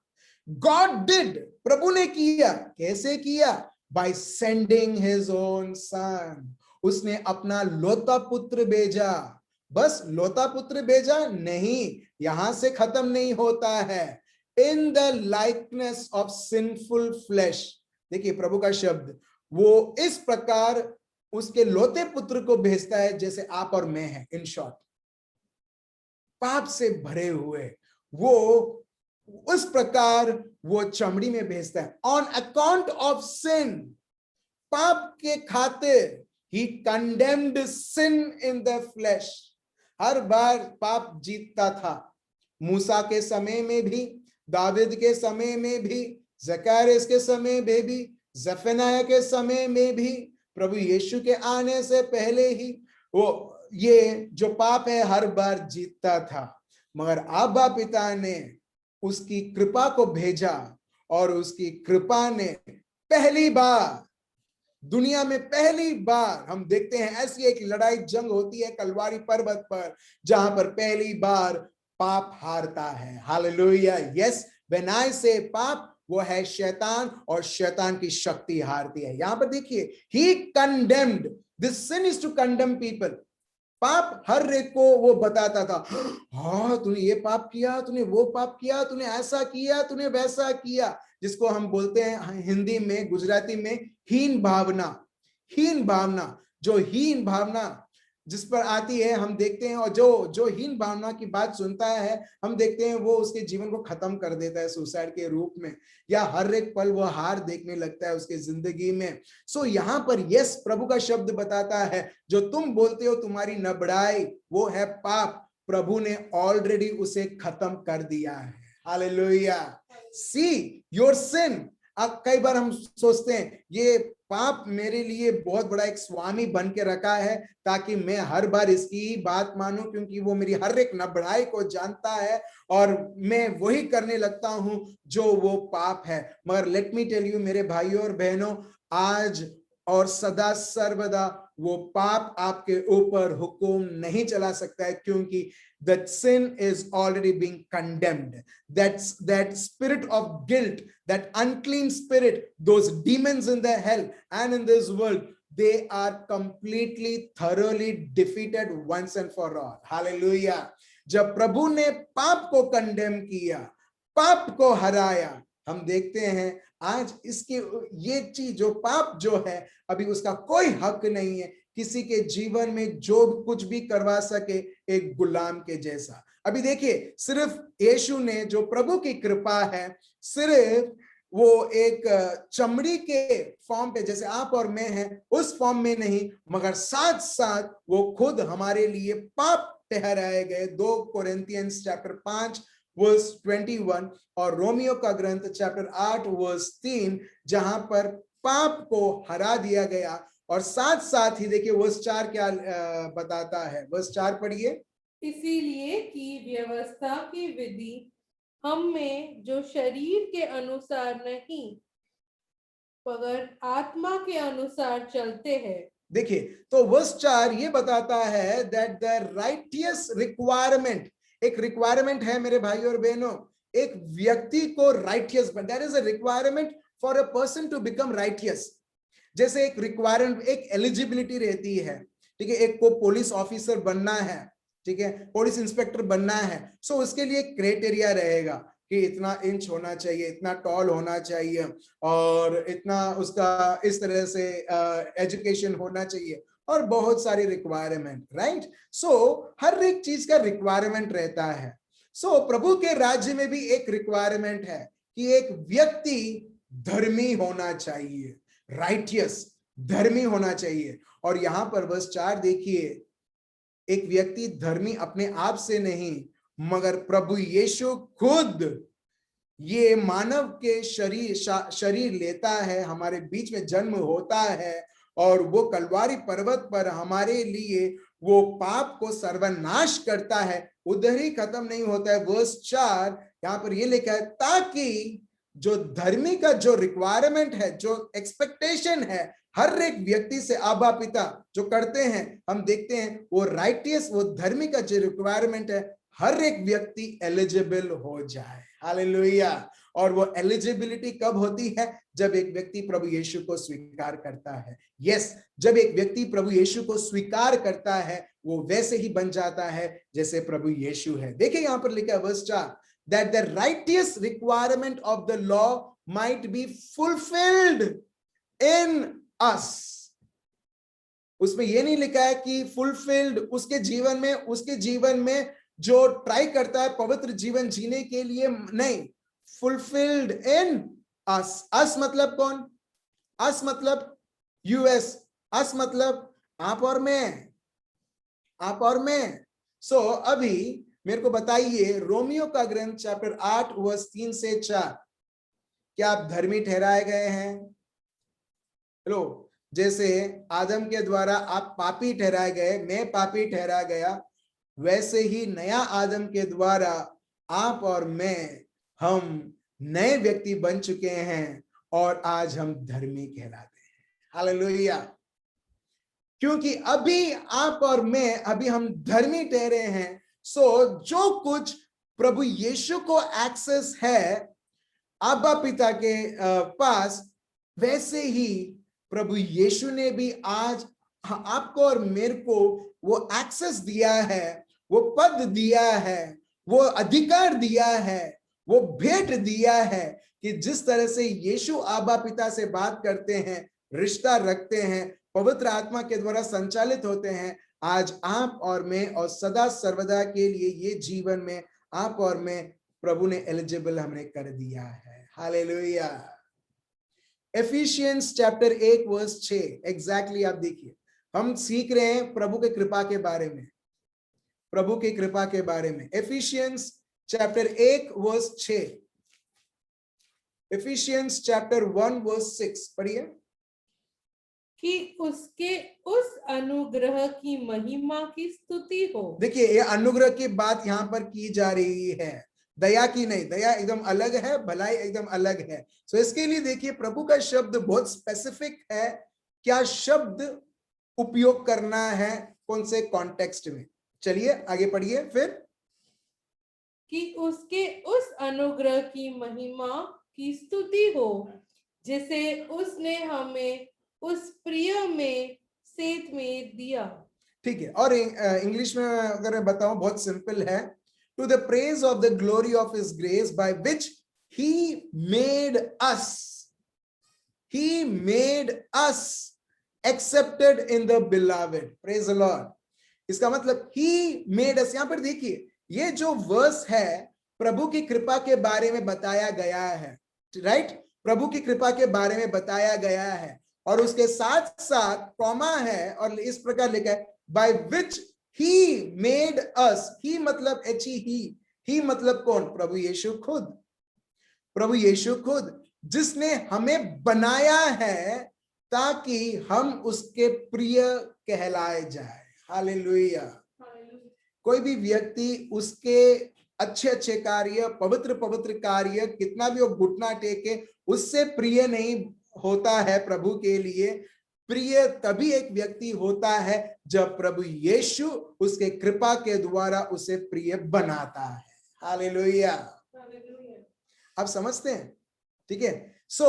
गॉड डिड, प्रभु ने किया। कैसे किया? By sending his own son, उसने अपना लोता पुत्र भेजा। बस लोता पुत्र भेजा नहीं, यहां से खत्म नहीं होता है, in the likeness of sinful flash. देखिए प्रभु का शब्द, वो इस प्रकार उसके लोते पुत्र को भेजता है जैसे आप और मैं हैं। इन शॉर्ट, पाप से भरे हुए वो उस प्रकार वो चमड़ी में भेजता है। ऑन अकाउंट ऑफ सिन, पाप के खातिर, he condemned sin in the flesh. हर बार पाप जीतता था, मूसा के समय में भी, दाविद के समय में भी, जकरिया के समय में भी, जफनाया के समय में भी, प्रभु यीशु के आने से पहले ही वो ये जो पाप है हर बार जीतता था। मगर अब्बा पिता ने उसकी कृपा को भेजा, और उसकी कृपा ने पहली बार, दुनिया में पहली बार हम देखते हैं ऐसी एक लड़ाई जंग होती है कलवारी पर्वत पर, जहां पर पहली बार पाप हारता है। हालेलुया, यस, व्हेन आई से पाप, वो है शैतान, और शैतान की शक्ति हारती है। यहां पर देखिए, he condemned, this sin is to condemn people. पाप हर एक को वो बताता था, हाँ तूने ये पाप किया, तूने वो पाप किया, तूने ऐसा किया, तूने वैसा किया, जिसको हम बोलते हैं हिंदी में, गुजराती में हीन भावना। हीन भावना, जो हीन भावना जिस पर आती है, हम देखते हैं, और जो जो हीन भावना की बात सुनता है, हम देखते हैं वो उसके जीवन को खत्म कर देता है सुसाइड के रूप में, या हर एक पल वो हार देखने लगता है उसके जिंदगी में। सो यहाँ पर यस, प्रभु का शब्द बताता है, जो तुम बोलते हो तुम्हारी नबड़ाई, वो है पाप, प्रभु ने ऑलरेडी उसे खत्म कर दिया है। हालेलुया। See your sin. अब कई बार हम सोचते हैं ये पाप मेरे लिए बहुत बड़ा एक स्वामी बन के रखा है, ताकि मैं हर बार इसकी बात मानूं, क्योंकि वो मेरी हर एक नबड़ाई को जानता है और मैं वही करने लगता हूं जो वो पाप है। मगर लेट मी टेल यू मेरे भाइयों और बहनों, आज और सदा सर्वदा वो पाप आपके ऊपर हुक्म नहीं चला सकता है, क्योंकि that sin is already being condemned. That spirit of guilt, that unclean spirit, those demons in the hell and in this world, they are completely thoroughly defeated once and for all. Hallelujah. जब प्रभु ने पाप को condemn किया, पाप को हराया, हम देखते हैं आज इसके ये चीज जो पाप जो है, अभी उसका कोई हक नहीं है किसी के जीवन में जो कुछ भी करवा सके, एक गुलाम के जैसा। अभी देखिए, सिर्फ यीशु ने, जो प्रभु की कृपा है, सिर्फ वो एक चमड़ी के फॉर्म पे, जैसे आप और मैं हैं, उस फॉर्म में नहीं, मगर साथ साथ वो खुद हमारे लिए पाप ठहराए गए। 2 कोरिन्थियंस चैप्टर 5 वर्स 21 और रोमियो का ग्रंथ चैप्टर 8 वर्स 3, जहां पर पाप को हरा दिया गया। और साथ साथ ही देखिए वर्स 4 क्या बताता है, वर्स 4 पढ़िए। इसीलिए कि व्यवस्था की विधि हम में जो शरीर के अनुसार नहीं मगर आत्मा के अनुसार चलते हैं। देखिए, तो वर्स 4 ये बताता है दैट द राइटियस रिक्वायरमेंट, एक रिक्वायरमेंट है मेरे भाई और बहनों, एक व्यक्ति को राइटियस बन, that is a requirement for a person to become righteous. जैसे एक रिक्वायरमेंट, एक एलिजिबिलिटी रहती है, ठीक है, एक को पुलिस ऑफिसर बनना है, ठीक है, पुलिस इंस्पेक्टर बनना है, सो उसके लिए क्राइटेरिया रहेगा कि इतना इंच होना चाहिए, इतना टॉल होना चाहिए, और इतना उसका इस तरह से एजुकेशन होना चाहिए, और बहुत सारी रिक्वायरमेंट, राइट। सो हर एक चीज का रिक्वायरमेंट रहता है। सो प्रभु के राज्य में भी एक रिक्वायरमेंट है कि एक व्यक्ति धर्मी होना चाहिए, राइटियस, धर्मी होना चाहिए। और यहां पर वर्स 4 देखिए, एक व्यक्ति धर्मी अपने आप से नहीं, मगर प्रभु यीशु खुद ये मानव के शरीर लेता है, हमारे बीच में जन्म होता है, और वो कलवारी पर्वत पर हमारे लिए वो पाप को सर्वनाश करता है। उधर ही खत्म नहीं होता है, वर्स 4 यहां पर ये लिखा है, ताकि जो धर्मी का जो रिक्वायरमेंट है, जो एक्सपेक्टेशन है हर एक व्यक्ति से, आबा पिता जो करते हैं, हम देखते हैं वो राइटियस, वो धर्मी का जो रिक्वायरमेंट है, हर एक व्यक्ति एलिजिबल हो जाए। हालेलुया। और वो एलिजिबिलिटी कब होती है? जब एक व्यक्ति प्रभु यीशु को स्वीकार करता है। यस, जब एक व्यक्ति प्रभु यीशु को स्वीकार करता है, वो वैसे ही बन जाता है जैसे प्रभु यीशु है। देखिए यहां पर लिखा है verse 4, that the righteous requirement of the law might be fulfilled in us. उसमें ये नहीं लिखा है कि फुलफिल्ड उसके जीवन में जो ट्राई करता है पवित्र जीवन जीने के लिए, नहीं, फुलफिल्ड इन अस। अस मतलब कौन? अस मतलब यूएस, अस मतलब आप और मैं, आप और मैं। सो अभी मेरे को बताइए, रोमियो का ग्रंथ चैप्टर 8 वर्स 3 से 4, क्या आप धर्मी ठहराए गए हैं? हेलो, जैसे आदम के द्वारा आप पापी ठहराए गए, मैं पापी ठहरा गया, वैसे ही नया आदम के द्वारा आप और मैं, हम नए व्यक्ति बन चुके हैं, और आज हम धर्मी कहलाते हैं। हालेलुया। क्योंकि अभी आप और मैं, अभी हम धर्मी ठहरे हैं। सो जो कुछ प्रभु यीशु को एक्सेस है आबा पिता के पास, वैसे ही प्रभु यीशु ने भी आज आपको और मेरे को वो एक्सेस दिया है, वो पद दिया है, वो अधिकार दिया है, वो भेंट दिया है कि जिस तरह से यीशु आबा पिता से बात करते हैं, रिश्ता रखते हैं, पवित्र आत्मा के द्वारा संचालित होते हैं, आज आप और मैं और सदा सर्वदा के लिए ये जीवन में आप और मैं प्रभु ने एलिजिबल हमने कर दिया है। Hallelujah. Ephesians chapter 1 verse 6 exactly आप देखिए, हम सीख रहे हैं प्रभु के कृपा के बारे में, प्रभु की कृपा के बारे में। Ephesians chapter 1 verse 6, Ephesians chapter 1 verse 6 पढ़िए। कि उसके उस अनुग्रह की महिमा की स्तुति हो। देखिए ये अनुग्रह की बात यहां पर की जा रही है, दया की नहीं। दया एकदम अलग है, भलाई एकदम अलग है। सो इसके लिए देखिए प्रभु का शब्द बहुत स्पेसिफिक है, क्या शब्द उपयोग करना है, कौन से कॉन्टेक्स्ट में। चलिए आगे पढ़िए फिर। कि उसके उस अनुग्रह की महिमा की स्तुति हो जिसे उसने हमें उस प्रिय में सेत में दिया। ठीक है, और इंग्लिश में अगर मैं बताऊं बहुत सिंपल है, to the praise of the glory of his grace by which he made us accepted in the beloved. Praise the Lord. इसका मतलब ही मेड अस, यहां पर देखिए ये जो वर्स है प्रभु की कृपा के बारे में बताया गया है, राइट। प्रभु की कृपा के बारे में बताया गया है और उसके साथ साथ कॉमा है और इस प्रकार लिखा है बाय विच ही मेड अस। ही मतलब ही मतलब कौन? प्रभु यीशु खुद। प्रभु यीशु खुद जिसने हमें बनाया है ताकि हम उसके प्रिय कहलाए जाए। हालेलुया। कोई भी व्यक्ति उसके अच्छे अच्छे कार्य, पवित्र पवित्र कार्य, कितना भी वो घुटना टेके, उससे प्रिय नहीं होता है प्रभु के लिए। प्रिय तभी एक व्यक्ति होता है जब प्रभु यीशु उसके कृपा के द्वारा उसे प्रिय बनाता है। हालेलुया। आप समझते हैं? ठीक है। सो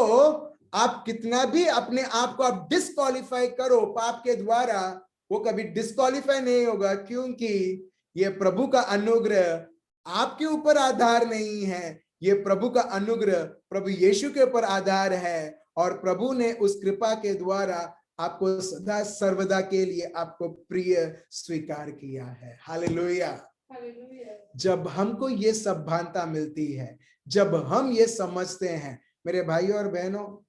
आप कितना भी अपने आप को आप डिस्क्वालीफाई करो पाप के द्वारा, वो कभी डिस्क्वालीफाई नहीं होगा, क्योंकि ये प्रभु का अनुग्रह आपके ऊपर आधार नहीं है। ये प्रभु का अनुग्रह प्रभु यीशु के ऊपर आधार है और प्रभु ने उस कृपा के द्वारा आपको सदा सर्वदा के लिए आपको प्रिय स्वीकार किया है। हालेलुया। जब हमको ये सभानता मिलती है, जब हम ये समझते हैं मेरे भाइयों और बहनों,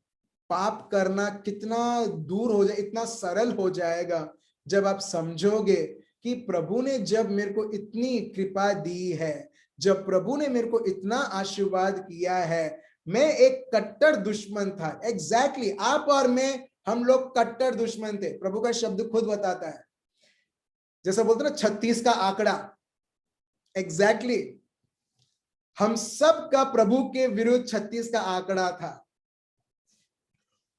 पाप करना कितना दूर हो जाए, इतना सरल हो जाएगा जब आप समझोगे कि प्रभु ने जब मेरे को इतनी कृपा दी है, जब प्रभु ने मेरे को इतना आशीर्वाद किया है। मैं एक कट्टर दुश्मन था, एग्जैक्टली आप और मैं, हम लोग कट्टर दुश्मन थे। प्रभु का शब्द खुद बताता है, जैसा बोलते ना 36 का आंकड़ा, एग्जैक्टली हम सब का प्रभु के विरुद्ध 36 का आंकड़ा था।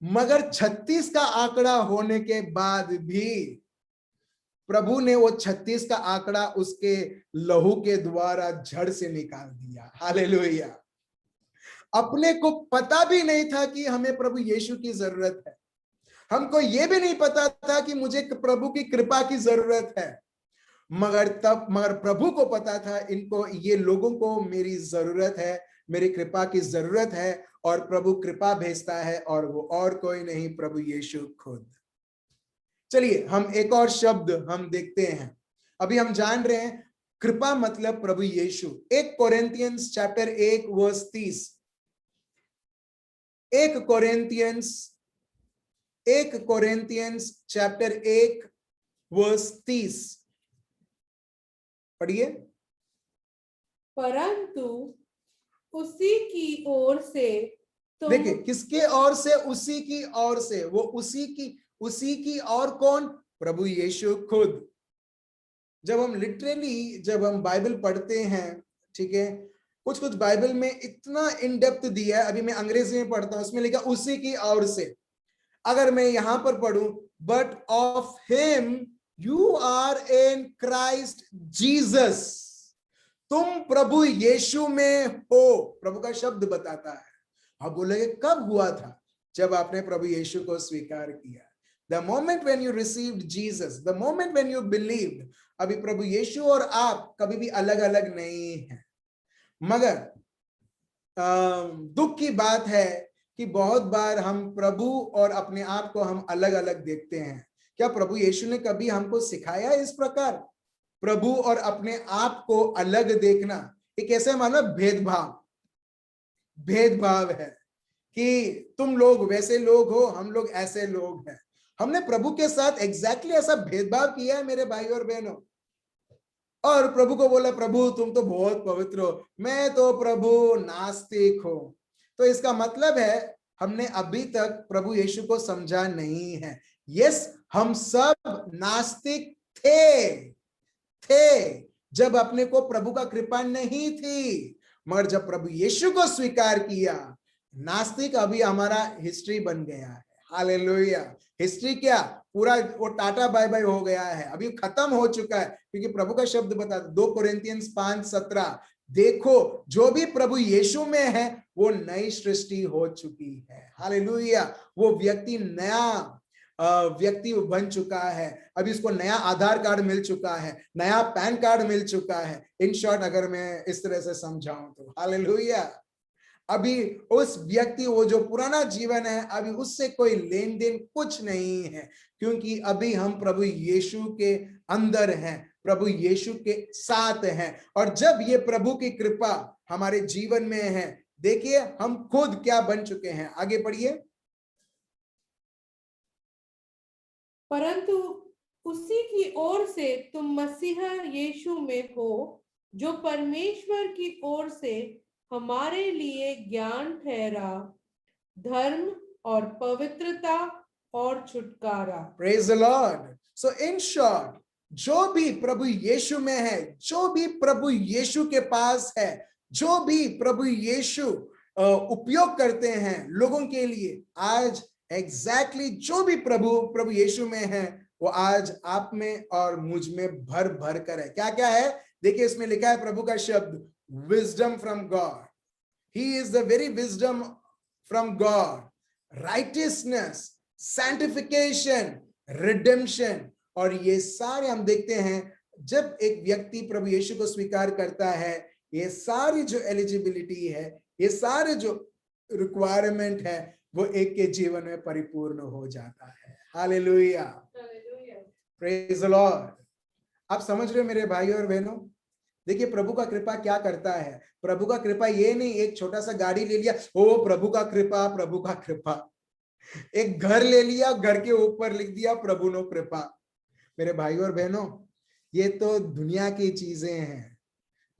मगर 36 का आंकड़ा होने के बाद भी प्रभु ने वो 36 का आंकड़ा उसके लहू के द्वारा जड़ से निकाल दिया। हालेलुया। अपने को पता भी नहीं था कि हमें प्रभु यीशु की जरूरत है, हमको ये भी नहीं पता था कि मुझे प्रभु की कृपा की जरूरत है, मगर प्रभु को पता था इनको, ये लोगों को मेरी जरूरत है, मेरी कृपा की जरूरत है, और प्रभु कृपा भेजता है और वो और कोई नहीं, प्रभु यीशु खुद। चलिए हम एक और शब्द हम देखते हैं। अभी हम जान रहे हैं कृपा मतलब प्रभु यीशु। 1 कोरिन्थियंस चैप्टर 1 वर्स 30, 1 कोरिन्थियंस चैप्टर 1 वर्स 30 पढ़िए। परंतु उसी की ओर से देखिए किसके ओर से? उसी की ओर से। वो उसी की और कौन? प्रभु यीशु खुद। जब हम बाइबल पढ़ते हैं, ठीक है, कुछ बाइबल में इतना इन डेप्थ दिया है, अभी मैं अंग्रेजी में पढ़ता हूं, उसमें लिखा उसी की ओर से। अगर मैं यहां पर पढ़ूं, but of him you are in Christ Jesus, तुम प्रभु यीशु में हो, प्रभु का शब्द बताता है। आप बोलेंगे कब हुआ था? जब आपने प्रभु यीशु को स्वीकार किया। The moment when you received Jesus, the moment when you believed. अभी प्रभु यीशु और आप कभी भी अलग अलग नहीं हैं। मगर दुख की बात है कि बहुत बार हम प्रभु और अपने आप को हम अलग अलग देखते हैं। क्या प्रभु यीशु ने कभी हमको सिखाया इस प्रकार प्रभु और अपने आप को अलग देखना? एक ऐसे मानो भेदभाव है कि तुम लोग वैसे लोग हो, हम लोग ऐसे लोग हैं। हमने प्रभु के साथ एग्जैक्टली ऐसा भेदभाव किया है मेरे भाई और बहनों, और प्रभु को बोला प्रभु तुम तो बहुत पवित्र हो, मैं तो प्रभु नास्तिक हूं। तो इसका मतलब है हमने अभी तक प्रभु यीशु को समझा नहीं है। यस, हम सब नास्तिक थे जब अपने को प्रभु का कृपा नहीं थी, मगर जब प्रभु यीशु को स्वीकार किया, नास्तिक अभी हमारा हिस्ट्री बन गया है। हालेलुया। हिस्ट्री क्या, पूरा वो टाटा बाय बाय हो गया है, अभी खत्म हो चुका है, क्योंकि प्रभु का शब्द बता 2 कोरिन्थियंस 5:17, देखो जो भी प्रभु यीशु में है वो नई सृष्टि हो चुकी है। हालेलुया। वो व्यक्ति नया व्यक्ति बन चुका है। अभी इसको नया आधार कार्ड मिल चुका है, नया पैन कार्ड मिल चुका है। इन शॉर्ट अगर मैं इस तरह से समझाऊं तो हालेलुया। अभी उस व्यक्ति, वो जो पुराना जीवन है, अभी उससे कोई लेन देन कुछ नहीं है, क्योंकि अभी हम प्रभु यीशु के अंदर हैं, प्रभु यीशु के साथ हैं। और जब ये प्रभु की कृपा हमारे जीवन में है, देखिए हम खुद क्या बन चुके हैं। आगे पढ़िए। परंतु उसी की ओर से तुम मसीह यीशु में हो, जो परमेश्वर की ओर से हमारे लिए ज्ञान ठहरा, धर्म और पवित्रता और छुटकारा। Praise the Lord. So in short, जो भी प्रभु यीशु में है, जो भी प्रभु यीशु के पास है, जो भी प्रभु यीशु उपयोग करते हैं लोगों के लिए, आज एग्जैक्टली जो भी प्रभु यीशु में है, वो आज आप में और मुझ में भर भर कर है। क्या क्या है? देखिए इसमें लिखा है प्रभु का शब्द, wisdom from God, he is the very wisdom from God, righteousness, sanctification, redemption. और ये सारे हम देखते हैं जब एक व्यक्ति प्रभु यीशु को स्वीकार करता है, ये सारी जो एलिजिबिलिटी है, ये सारे जो रिक्वायरमेंट है, वो एक के जीवन में परिपूर्ण हो जाता है। Hallelujah, praise the Lord. आप समझ रहे हो मेरे भाई और बहनों? देखिए प्रभु का कृपा क्या करता है। प्रभु का कृपा ये नहीं एक छोटा सा गाड़ी ले लिया, ओ प्रभु का कृपा, प्रभु का कृपा। एक घर ले लिया, घर के ऊपर लिख दिया प्रभु नो कृपा। मेरे भाई और बहनों, ये तो दुनिया की चीजें हैं।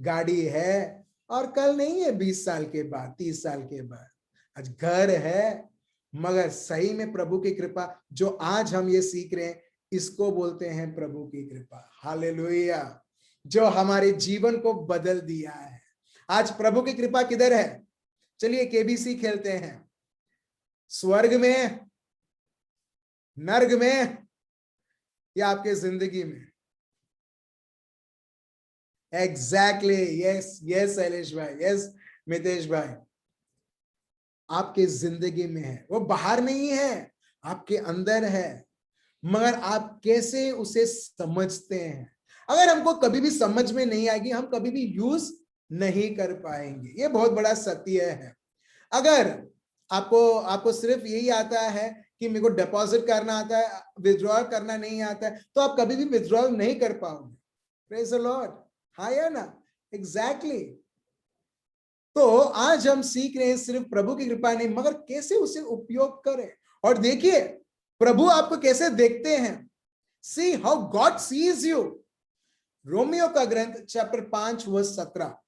गाड़ी है और कल नहीं है, 20 साल के बाद, 30 साल के बाद। आज घर है, मगर सही में प्रभु की कृपा जो आज हम ये सीख रहे हैं, इसको बोलते हैं प्रभु की कृपा। हालेलुया, जो हमारे जीवन को बदल दिया है। आज प्रभु की कृपा किधर है? चलिए केबीसी खेलते हैं। स्वर्ग में, नर्क में, या आपके जिंदगी में? एग्जैक्टली, यस यस शैलेश भाई, यस मितेश भाई, आपके जिंदगी में है। वो बाहर नहीं है, आपके अंदर है, मगर आप कैसे उसे समझते हैं। अगर हमको कभी भी समझ में नहीं आएगी, हम कभी भी यूज नहीं कर पाएंगे। ये बहुत बड़ा सत्य है। अगर आपको सिर्फ यही आता है कि मेरे को डिपॉजिट करना आता है, विथड्रॉ करना नहीं आता है, तो आप कभी भी विथड्रॉ नहीं कर पाओगे। प्रेज द लॉर्ड, हाँ या ना? एग्जैक्टली। तो आज हम सीख रहे हैं सिर्फ प्रभु की कृपा नहीं, मगर कैसे उसे उपयोग करें। और देखिए प्रभु आपको कैसे देखते हैं। See how God sees you. रोमियो का ग्रंथ chapter 5 verse 17,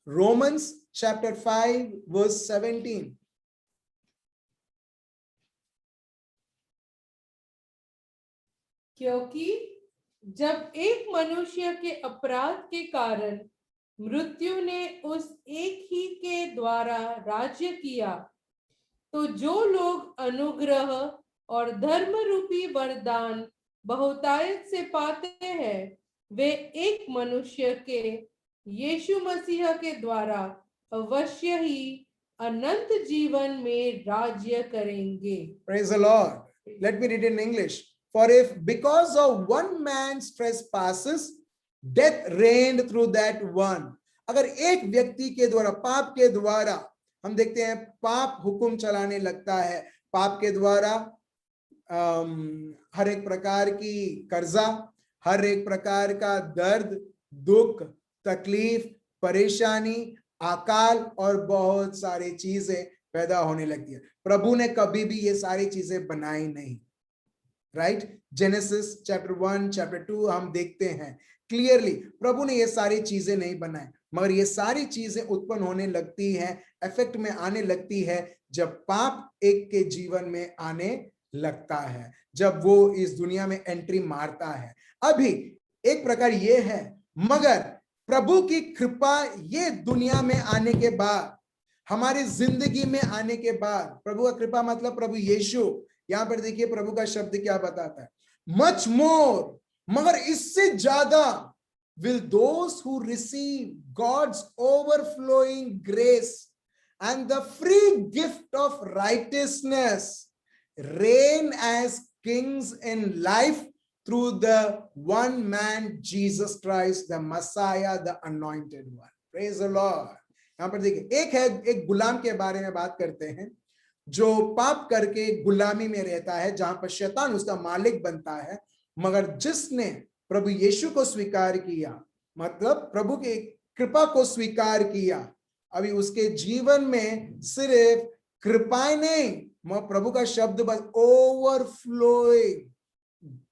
Romans chapter 5 verse 17। क्योंकि जब एक मनुष्य के अपराध के कारण मृत्यु ने उस एक ही के द्वारा राज्य किया, तो जो लोग अनुग्रह और धर्म रूपी वरदान बहुतायत से पाते हैं, वे एक मनुष्य के यीशु मसीह के द्वारा अवश्य ही अनंत जीवन में राज्य करेंगे। Praise the Lord. Let me read in English. For if because of one man's trespasses death reigned through that one, अगर एक व्यक्ति के द्वारा, पाप के द्वारा, हम देखते हैं पाप हुक्म चलाने लगता है, पाप के द्वारा हर एक प्रकार की कर्जा, हर एक प्रकार का दर्द, दुख, तकलीफ, परेशानी, अकाल और बहुत सारी चीजें पैदा होने लगती है। प्रभु ने कभी भी ये सारी चीजें बनाई नहीं, राइट? जेनेसिस चैप्टर 1 चैप्टर 2 हम देखते हैं क्लियरली प्रभु ने ये सारी चीजें नहीं बनाई, मगर ये सारी चीजें उत्पन्न होने लगती हैं, इफेक्ट में आने लगती है जब पाप एक के जीवन में आने लगता है, जब वो इस दुनिया में एंट्री मारता है। अभी एक प्रकार ये है, मगर प्रभु की कृपा ये दुनिया में आने के बाद, हमारी जिंदगी में आने के बाद, प्रभु का कृपा मतलब प्रभु यीशु, यहां पर देखिए प्रभु का शब्द क्या बताता है, मच मोर, मगर इससे ज्यादा will those who receive God's overflowing grace and the free gift of righteousness reign as kings in life through the one man Jesus Christ, the Messiah, the anointed one. Praise the Lord. यहां पर देखिए एक गुलाम के बारे में बात करते हैं जो पाप करके गुलामी में रहता है, जहां पर शैतान उसका मालिक बनता है, मगर जिसने प्रभु यीशु को स्वीकार किया, मतलब प्रभु की कृपा को स्वीकार किया, अभी उसके जीवन में सिर्फ कृपाएं नहीं, प्रभु का शब्द बस ओवरफ्लोइंग,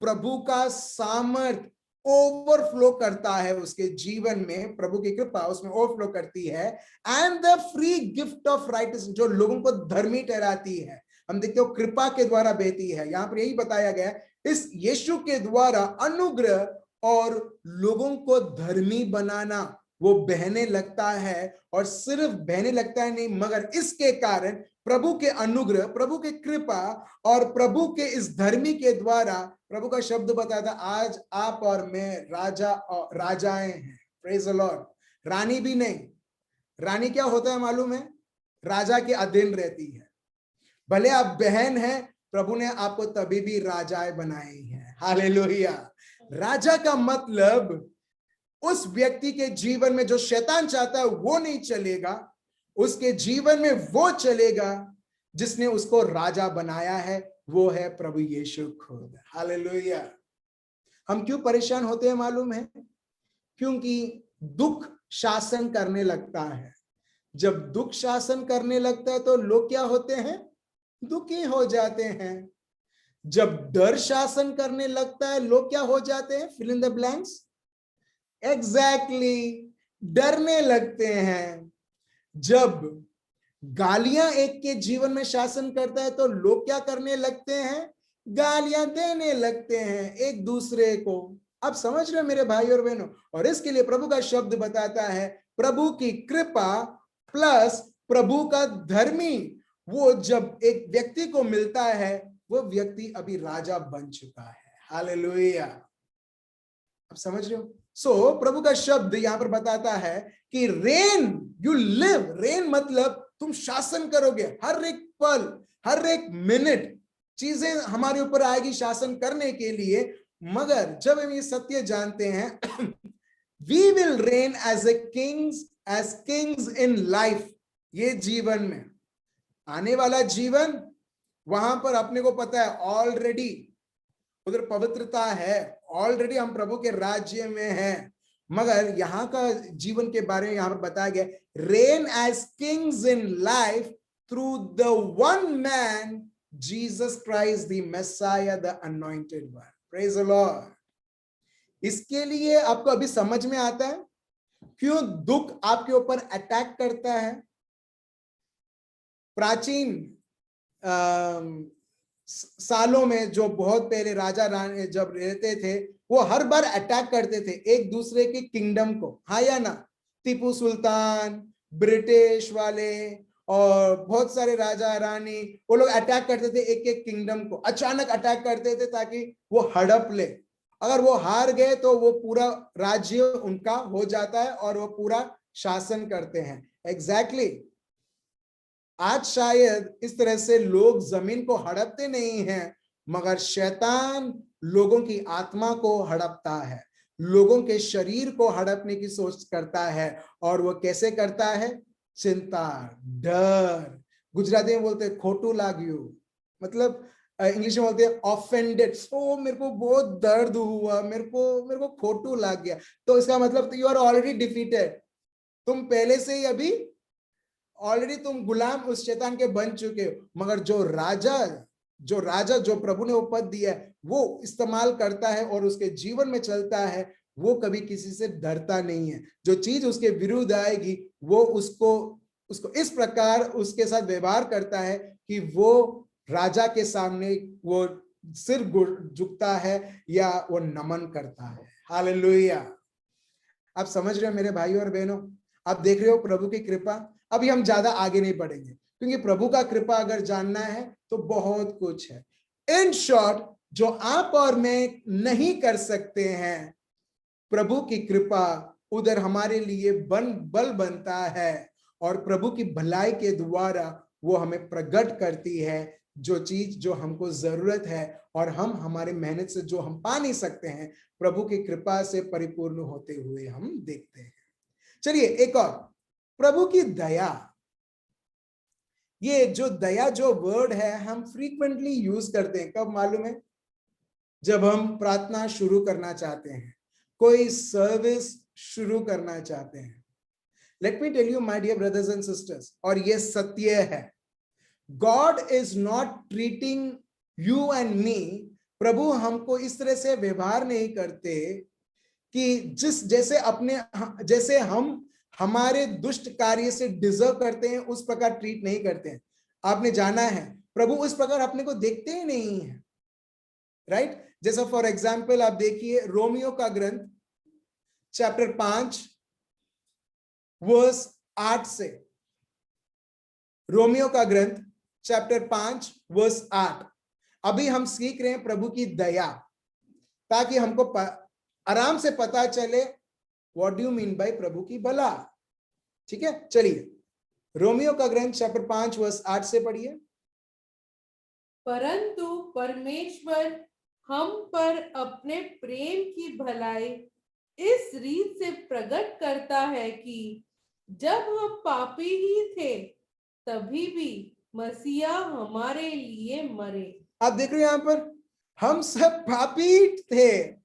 प्रभु का सामर्थ ओवरफ्लो करता है उसके जीवन में, प्रभु की कृपा उसमें ओवरफ्लो करती है। And the free gift of rightness, जो लोगों को धर्मी ठहराती है, हम देखते हो कृपा के द्वारा बहती है। यहां पर यही बताया गया है, इस यीशु के द्वारा अनुग्रह और लोगों को धर्मी बनाना वो बहने लगता है, और सिर्फ बहने लगता है नहीं, मगर इसके कारण प्रभु के अनुग्रह, प्रभु के कृपा और प्रभु के इस धर्मी के द्वारा, प्रभु का शब्द बताता, आज आप और मैं राजा और राजाएं हैं। Praise the Lord. रानी भी नहीं, रानी क्या होता है मालूम है? राजा के अधीन रहती है। भले आप बहन हैं, प्रभु ने आपको तभी भी राजाएं बनाई हैं। हालेलुया। राजा का मतलब उस व्यक्ति के जीवन में जो शैतान चाहता है वो नहीं चलेगा, उसके जीवन में वो चलेगा जिसने उसको राजा बनाया है, वो है प्रभु यीशु खुद। हालेलुया। हम क्यों परेशान होते हैं मालूम है? क्योंकि दुख शासन करने लगता है। जब दुख शासन करने लगता है तो लोग क्या होते हैं? दुखी हो जाते हैं। जब डर शासन करने लगता है, लोग क्या हो जाते हैं? Fill in the blanks. Exactly, डरने लगते हैं। जब गालियां एक के जीवन में शासन करता है तो लोग क्या करने लगते हैं? गालियां देने लगते हैं एक दूसरे को। आप समझ रहे हो मेरे भाई और बहनों? और इसके लिए प्रभु का शब्द बताता है, प्रभु की कृपा प्लस प्रभु का धर्मी, वो जब एक व्यक्ति को मिलता है, वो व्यक्ति अभी राजा बन चुका है। हालेलुया। आप समझ रहे हो? सो प्रभु का शब्द यहां पर बताता है कि रेन यू लिव, रेन मतलब तुम शासन करोगे। हर एक पल, हर एक मिनट चीजें हमारे ऊपर आएगी शासन करने के लिए, मगर जब हम ये सत्य जानते हैं we will reign as kings in life, ये जीवन में आने वाला जीवन, वहां पर अपने को पता है ऑलरेडी उधर पवित्रता है, ऑलरेडी हम प्रभु के राज्य में हैं, मगर यहाँ का जीवन के बारे में यहाँ पर बताया गया, reign as kings in life through the one man Jesus Christ the Messiah, the anointed one. Praise the Lord. इसके लिए आपको अभी समझ में आता है क्यों दुख आपके ऊपर अटैक करता है। प्राचीन सालों में जो बहुत पहले राजा रानी जब रहते थे, वो हर बार अटैक करते थे एक दूसरे के किंगडम को, हाँ या ना? टीपू सुल्तान, ब्रिटिश वाले और बहुत सारे राजा रानी, वो लोग अटैक करते थे एक एक किंगडम को, अचानक अटैक करते थे ताकि वो हड़प ले। अगर वो हार गए तो वो पूरा राज्य उनका हो जाता है और वो पूरा शासन करते हैं। एग्जैक्टली आज शायद इस तरह से लोग जमीन को हड़पते नहीं हैं, मगर शैतान लोगों की आत्मा को हड़पता है, लोगों के शरीर को हड़पने की सोच करता है। और वो कैसे करता है? चिंता, डर, गुजराती में बोलते खोटू लाग्यू, मतलब इंग्लिश में बोलते हैं ऑफेंडेड, सो मेरे को बहुत दर्द हुआ, मेरे को खोटू लग गया, तो इसका मतलब यू आर ऑलरेडी डिफीटेड, तुम पहले से ही अभी ऑलरेडी तुम गुलाम उस शैतान के बन चुके हो। मगर जो प्रभु ने वो पद दिया है वो इस्तेमाल करता है और उसके जीवन में चलता है, वो कभी किसी से डरता नहीं है। जो चीज उसके विरुद्ध आएगी वो उसको इस प्रकार उसके साथ व्यवहार करता है कि वो राजा के सामने वो सिर झुकता है या वो नमन करता है। हालेलुया। आप समझ रहे हो मेरे भाइयों और बहनों, आप देख रहे हो प्रभु की कृपा। अभी हम ज्यादा आगे नहीं बढ़ेंगे क्योंकि प्रभु का कृपा अगर जानना है तो बहुत कुछ है। इन शॉर्ट, जो आप और मैं नहीं कर सकते हैं, प्रभु की कृपा उधर हमारे लिए बल बनता है और प्रभु की भलाई के द्वारा वो हमें प्रकट करती है जो चीज जो हमको जरूरत है, और हम हमारे मेहनत से जो हम पा नहीं सकते हैं, प्रभु की कृपा से परिपूर्ण होते हुए हम देखते हैं। चलिए एक और, प्रभु की दया। ये जो दया जो वर्ड है हम फ्रीक्वेंटली यूज करते हैं, कब मालूम है? जब हम प्रार्थना शुरू करना चाहते हैं, कोई सर्विस शुरू करना चाहते हैं। Let me tell you my dear brothers and sisters, और ये सत्य है, God is not treating you and me, प्रभु हमको इस तरह से व्यवहार नहीं करते कि जैसे हम हमारे दुष्ट कार्य से डिजर्व करते हैं उस प्रकार ट्रीट नहीं करते हैं। आपने जाना है प्रभु उस प्रकार अपने को देखते ही नहीं है, राइट? जैसा फॉर एग्जाम्पल आप देखिए रोमियो का ग्रंथ चैप्टर 5 वर्स 8 से, रोमियो का ग्रंथ चैप्टर 5 वर्स 8। अभी हम सीख रहे हैं प्रभु की दया, ताकि हमको आराम से पता चले what do you mean by प्रभु की भला। ठीक है, चलिए रोमियो का ग्रंथ चैप्टर 5 वर्स 8 से पढ़िए। परंतु परमेश्वर हम पर अपने प्रेम की भलाई इस रीत से प्रकट करता है कि जब हम पापी ही थे तभी भी मसीहा हमारे लिए मरे। आप देख रहे हो यहां पर, हम सब पापी थे,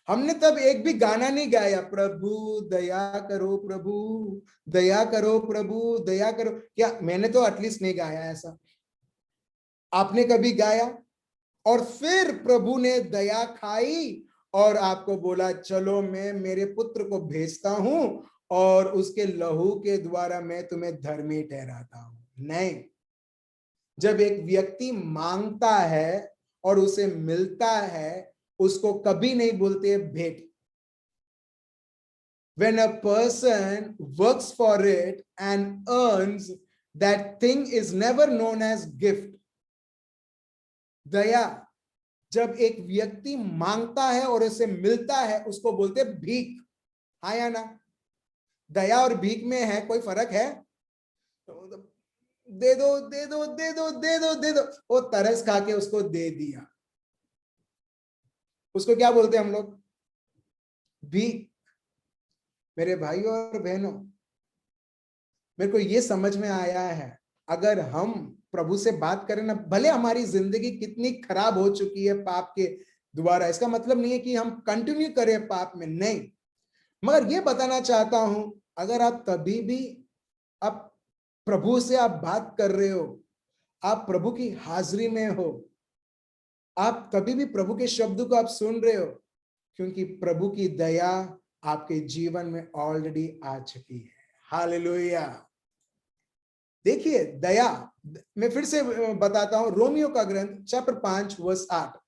हमने तब एक भी गाना नहीं गाया प्रभु दया करो, प्रभु दया करो, प्रभु दया करो। क्या मैंने तो एटलीस्ट नहीं गाया ऐसा, आपने कभी गाया? और फिर प्रभु ने दया खाई और आपको बोला चलो मैं मेरे पुत्र को भेजता हूं और उसके लहू के द्वारा मैं तुम्हें धर्मी ठहराता हूं। नहीं, जब एक व्यक्ति मांगता है और उसे मिलता है, उसको कभी नहीं बोलते भेंट। When a person works for it and earns, that thing is never known as gift. दया, जब एक व्यक्ति मांगता है और उसे मिलता है, उसको बोलते भीख। हाँ या ना? दया और भीख में है कोई फर्क है? दे दो दे दो दे दो दे दो दे दो, वो तरस खा के उसको दे दिया, उसको क्या बोलते हैं हम लोग? भीख। मेरे भाइयों और बहनों, मेरे को ये समझ में आया है, अगर हम प्रभु से बात करें ना, भले हमारी जिंदगी कितनी खराब हो चुकी है पाप के द्वारा, इसका मतलब नहीं है कि हम कंटिन्यू करें पाप में, नहीं, मगर ये बताना चाहता हूं, अगर आप तभी भी आप प्रभु से आप बात कर रहे हो, आप प्रभु की हाजिरी में हो, आप कभी भी प्रभु के शब्द को आप सुन रहे हो, क्योंकि प्रभु की दया आपके जीवन में ऑलरेडी आ चुकी है। हालेलुया। देखिए दया, मैं फिर से बताता हूं, रोमियो का ग्रंथ chapter 5 verse 8।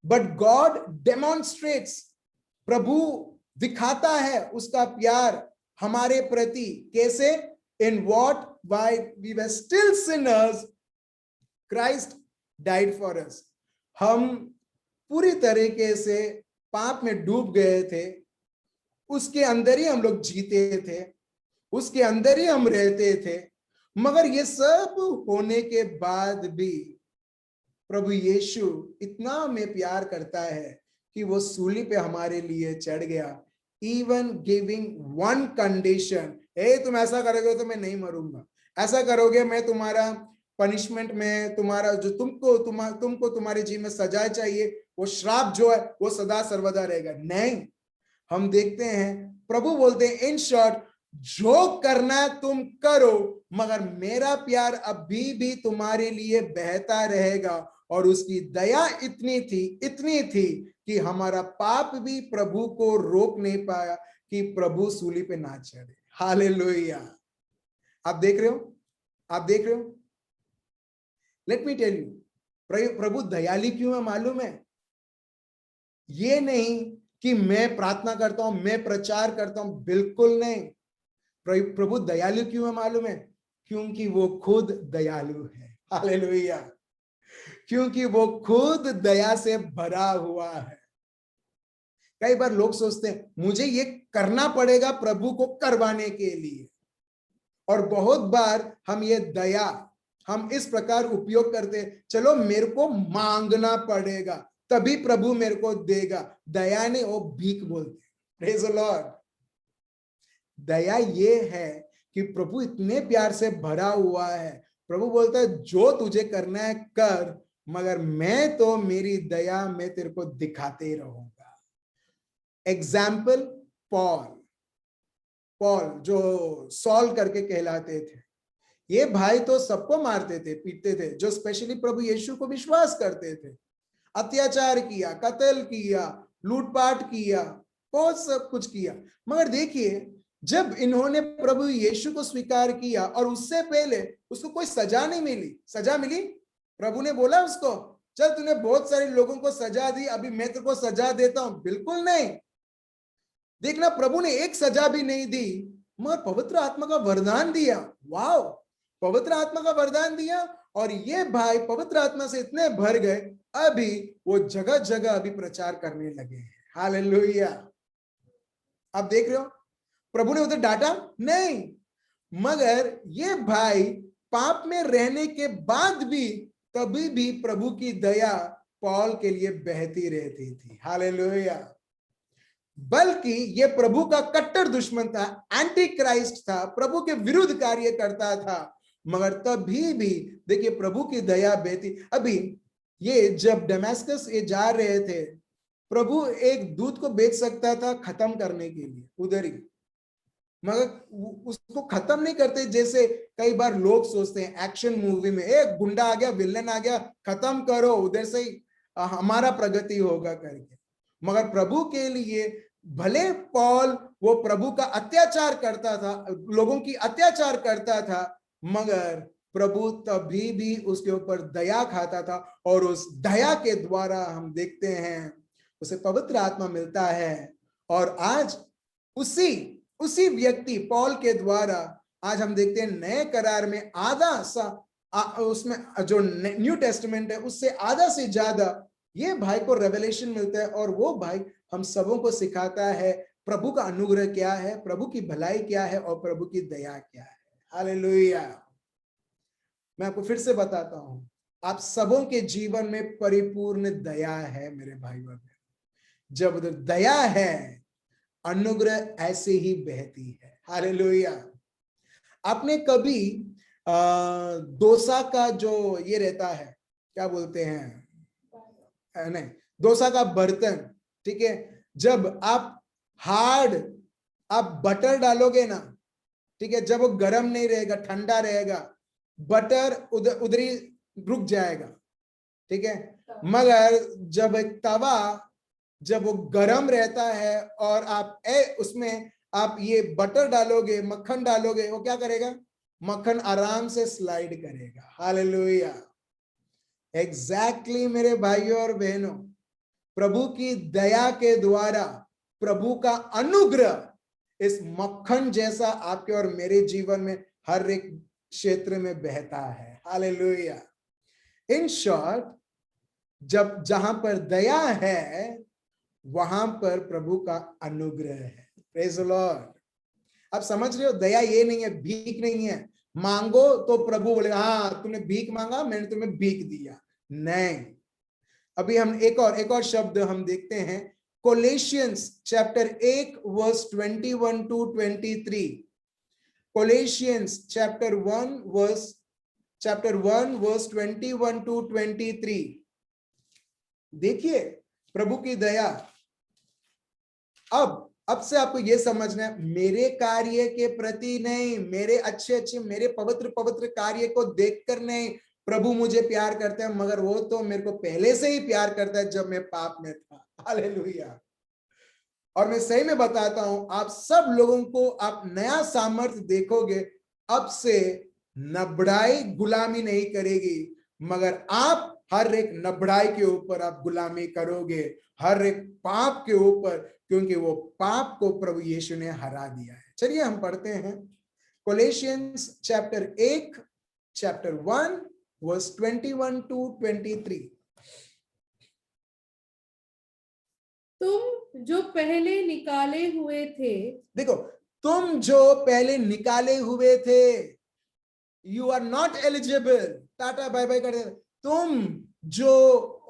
But God demonstrates, प्रभु दिखाता है उसका प्यार हमारे प्रति, कैसे? In what? While we were still sinners Christ died for us. हम पूरी तरीके से पाप में डूब गए थे, उसके अंदर ही हम लोग जीते थे, उसके अंदर ही हम रहते थे, मगर ये सब होने के बाद भी प्रभु यीशु इतना हमें प्यार करता है कि वो सूली पे हमारे लिए चढ़ गया, इवन गिविंग वन कंडीशन, तुम ऐसा करोगे तो मैं नहीं मरूंगा, ऐसा करोगे मैं तुम्हारा पनिशमेंट में तुम्हारा जो तुमको तुम्हारे जीवन में सजा चाहिए, वो श्राप जो है वो सदा सर्वदा रहेगा। नहीं, हम देखते हैं प्रभु बोलते हैं इन शॉर्ट, जो करना तुम करो, मगर मेरा प्यार अभी भी तुम्हारे लिए बहता रहेगा। और उसकी दया इतनी थी कि हमारा पाप भी प्रभु को रोक नहीं पाया कि प्रभु सूली पे ना चढ़े। हालेलुया। आप देख रहे हो, आप देख रहे हो। लेट मी टेल यू, प्रभु दयालु क्यों है मालूम है? ये नहीं कि मैं प्रार्थना करता हूं, मैं प्रचार करता हूं, बिल्कुल नहीं। प्रभु दयालु क्यों है मालूम है? क्योंकि वो खुद दयालु है। हालेलुया। क्योंकि वो खुद दया से भरा हुआ है। कई बार लोग सोचते हैं मुझे ये करना पड़ेगा प्रभु को करवाने के लिए, और बहुत बार हम ये दया हम इस प्रकार उपयोग करते हैं, चलो मेरे को मांगना पड़ेगा तभी प्रभु मेरे को देगा। दया ने वो भीख बोलते। Praise the Lord. दया ये है कि प्रभु इतने प्यार से भरा हुआ है, प्रभु बोलता है जो तुझे करना है कर, मगर मैं तो मेरी दया मैं तेरे को दिखाते रहूंगा। एग्जाम्पल पॉल जो सॉल करके कहलाते थे, ये भाई तो सबको मारते थे, पीटते थे, जो स्पेशली प्रभु यीशु को विश्वास करते थे। अत्याचार किया, कत्ल किया, लूटपाट किया, बहुत सब कुछ किया। मगर देखिए, जब इन्होंने प्रभु यीशु को स्वीकार किया और उससे पहले उसको कोई सजा नहीं मिली। सजा मिली? प्रभु ने बोला उसको चल तूने बहुत सारे लोगों को सजा दी, अभी मैं तेरे को सजा देता हूं? बिल्कुल नहीं। देखना, प्रभु ने एक सजा भी नहीं दी, मगर पवित्र आत्मा का वरदान दिया। वाओ, पवित्र आत्मा का वरदान दिया, और ये भाई पवित्र आत्मा से इतने भर गए, अभी वो जगह जगह अभी प्रचार करने लगे हैं। हालेलुया। आप देख रहे हो, प्रभु ने उधर डांटा नहीं, मगर ये भाई पाप में रहने के बाद भी तभी भी प्रभु की दया पॉल के लिए बहती रहती थी। हालेलुया। बल्कि ये प्रभु का कट्टर दुश्मन था, एंटी क्राइस्ट था, प्रभु के विरुद्ध कार्य करता था, मगर तभी भी देखिए प्रभु की दया बहती। अभी ये जब दमिश्क ये जा रहे थे, प्रभु एक दूत को भेज सकता था खत्म करने के लिए उधर ही, मगर उसको खत्म नहीं करते जैसे कई बार लोग सोचते हैं एक्शन मूवी में, एक गुंडा आ गया, विलन आ गया, खत्म करो उधर से ही हमारा प्रगति होगा करके। मगर प्रभु के लिए भले पॉल वो प्रभु का अत्याचार करता था, लोगों की अत्याचार करता था, मगर प्रभु तभी भी उसके ऊपर दया खाता था, और उस दया के द्वारा हम देखते हैं उसे पवित्र आत्मा मिलता है। और आज उसी व्यक्ति पॉल के द्वारा आज हम देखते हैं नए करार में आधा सा उसमें जो न्यू टेस्टमेंट है उससे आधा से ज्यादा ये भाई को रेवलेशन मिलता है, और वो भाई हम सबों को सिखाता है प्रभु का अनुग्रह क्या है, प्रभु की भलाई क्या है, और प्रभु की दया क्या है। हालेलुया। मैं आपको फिर से बताता हूं, आप सबों के जीवन में परिपूर्ण दया है मेरे भाई बहन। जब उधर दया है, अनुग्रह ऐसे ही बहती है। हालेलुया। आपने कभी डोसा का जो ये रहता है, क्या बोलते हैं, नहीं, डोसा का बर्तन, ठीक है, जब आप बटर डालोगे ना, ठीक है, जब वो गर्म नहीं रहेगा, ठंडा रहेगा, बटर उधर ही रुक जाएगा, ठीक है। मगर जब एक तवा जब वो गर्म रहता है और आप उसमें आप ये बटर डालोगे, मक्खन डालोगे, वो क्या करेगा? मक्खन आराम से स्लाइड करेगा। हालेलुया। एग्जैक्टली मेरे भाइयों और बहनों, प्रभु की दया के द्वारा प्रभु का अनुग्रह इस मक्खन जैसा आपके और मेरे जीवन में हर एक क्षेत्र में बहता है। हालेलुया। इन शॉर्ट, जहां पर दया है वहां पर प्रभु का अनुग्रह है। Praise the Lord. आप समझ रहे हो, दया ये नहीं है, भीख नहीं है, मांगो तो प्रभु बोलेगा हाँ तूने भीख मांगा मैंने तुम्हें भीख दिया। नहीं। अभी हम एक और शब्द हम देखते हैं, Colossians chapter 1 verse 21 to 23। Colossians chapter 1 verse chapter 1 verse 21 to 23। देखिए प्रभु की दया। अब से आपको यह समझना है, मेरे कार्य के प्रति नहीं, मेरे अच्छे मेरे पवित्र पवित्र कार्य को देखकर नहीं प्रभु मुझे प्यार करता है, मगर वो तो मेरे को पहले से ही प्यार करता है जब मैं पाप में था। हालेलुया। और मैं सही में बताता हूं, आप सब लोगों को आप नया सामर्थ्य देखोगे। अब से नबड़ाई गुलामी नहीं करेगी, मगर आप हर एक नबड़ाई के ऊपर आप गुलामी करोगे, हर एक पाप के ऊपर, क्योंकि वो पाप को प्रभु यीशु ने हरा दिया है। चलिए हम पढ़ते हैं कोलोसियंस चैप्टर 1 चैप्टर 1 वर्स 21 टू 23। तुम जो पहले निकाले हुए थे, देखो, तुम जो पहले निकाले हुए थे, you are not eligible, tata bye bye कर दे। तुम जो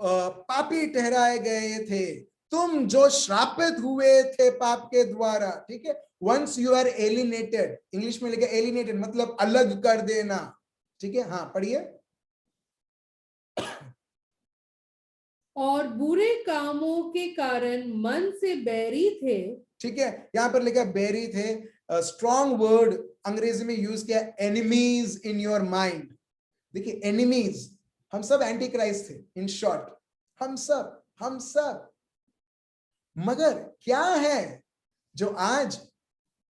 पापी ठहराए गए थे, तुम जो श्रापित हुए थे पाप के द्वारा, ठीक है। Once you are alienated, English में लिखा एलिनेटेड मतलब अलग कर देना, ठीक है। हाँ पढ़िए। और बुरे कामों के कारण मन से बैरी थे, ठीक है। यहां पर लिखा बैरी थे, स्ट्रॉन्ग वर्ड अंग्रेजी में यूज किया, एनिमीज इन योर माइंड। देखिए एनिमीज, हम सब एंटी क्राइस्ट थे, इन शॉर्ट हम सब। मगर क्या है जो आज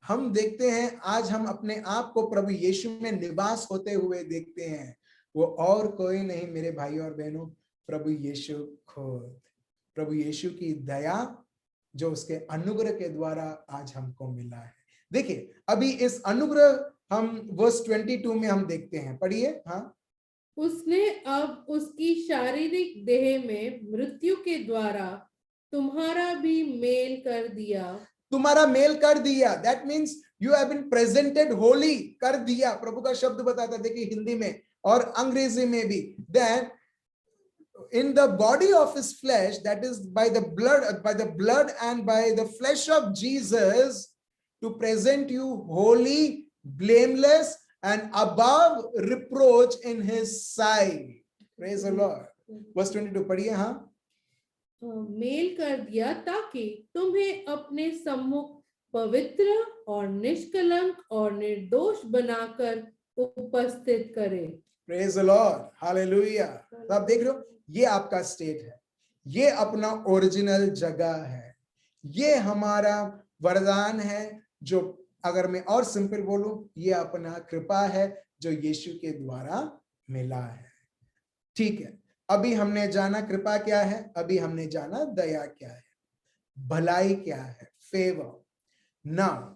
हम देखते हैं, आज हम अपने आप को प्रभु यीशु में निवास होते हुए देखते हैं, वो और कोई नहीं मेरे भाई और बहनों, प्रभु यीशु खुद। प्रभु यीशु की दया जो उसके अनुग्रह के द्वारा आज हमको मिला है। देखिए अभी इस अनुग्रह हम वर्स 22 में हम देखते हैं, पढ़िए। हाँ, उसने अब उसकी शारीरिक देह में मृत्यु के द्वारा तुम्हारा भी मेल कर दिया। तुम्हारा मेल कर दिया, that means you have been presented holy, कर दिया प्रभु का शब्द बताता। देखिए हिंदी में और अंग्रेजी में भी, then in the body of his flesh, that is by the blood and by the flesh of Jesus, to present you holy, blameless and above reproach in his sight. Praise the Lord. Verse 22 पढ़िए। हाँ, mail कर दिया ताकि तुम्हें अपने सम्मुख पवित्र और निष्कलंक और निर्दोष बनाकर उपस्थित करे। Praise the Lord. Hallelujah. तो आप देख रहे हो, ये आपका स्टेट है, ये अपना ओरिजिनल जगह है, ये हमारा वरदान है, जो अगर मैं और सिंपल बोलूं, ये अपना कृपा है जो यीशु के द्वारा मिला है। ठीक है, अभी हमने जाना कृपा क्या है, अभी हमने जाना दया क्या है, भलाई क्या है, favour. Now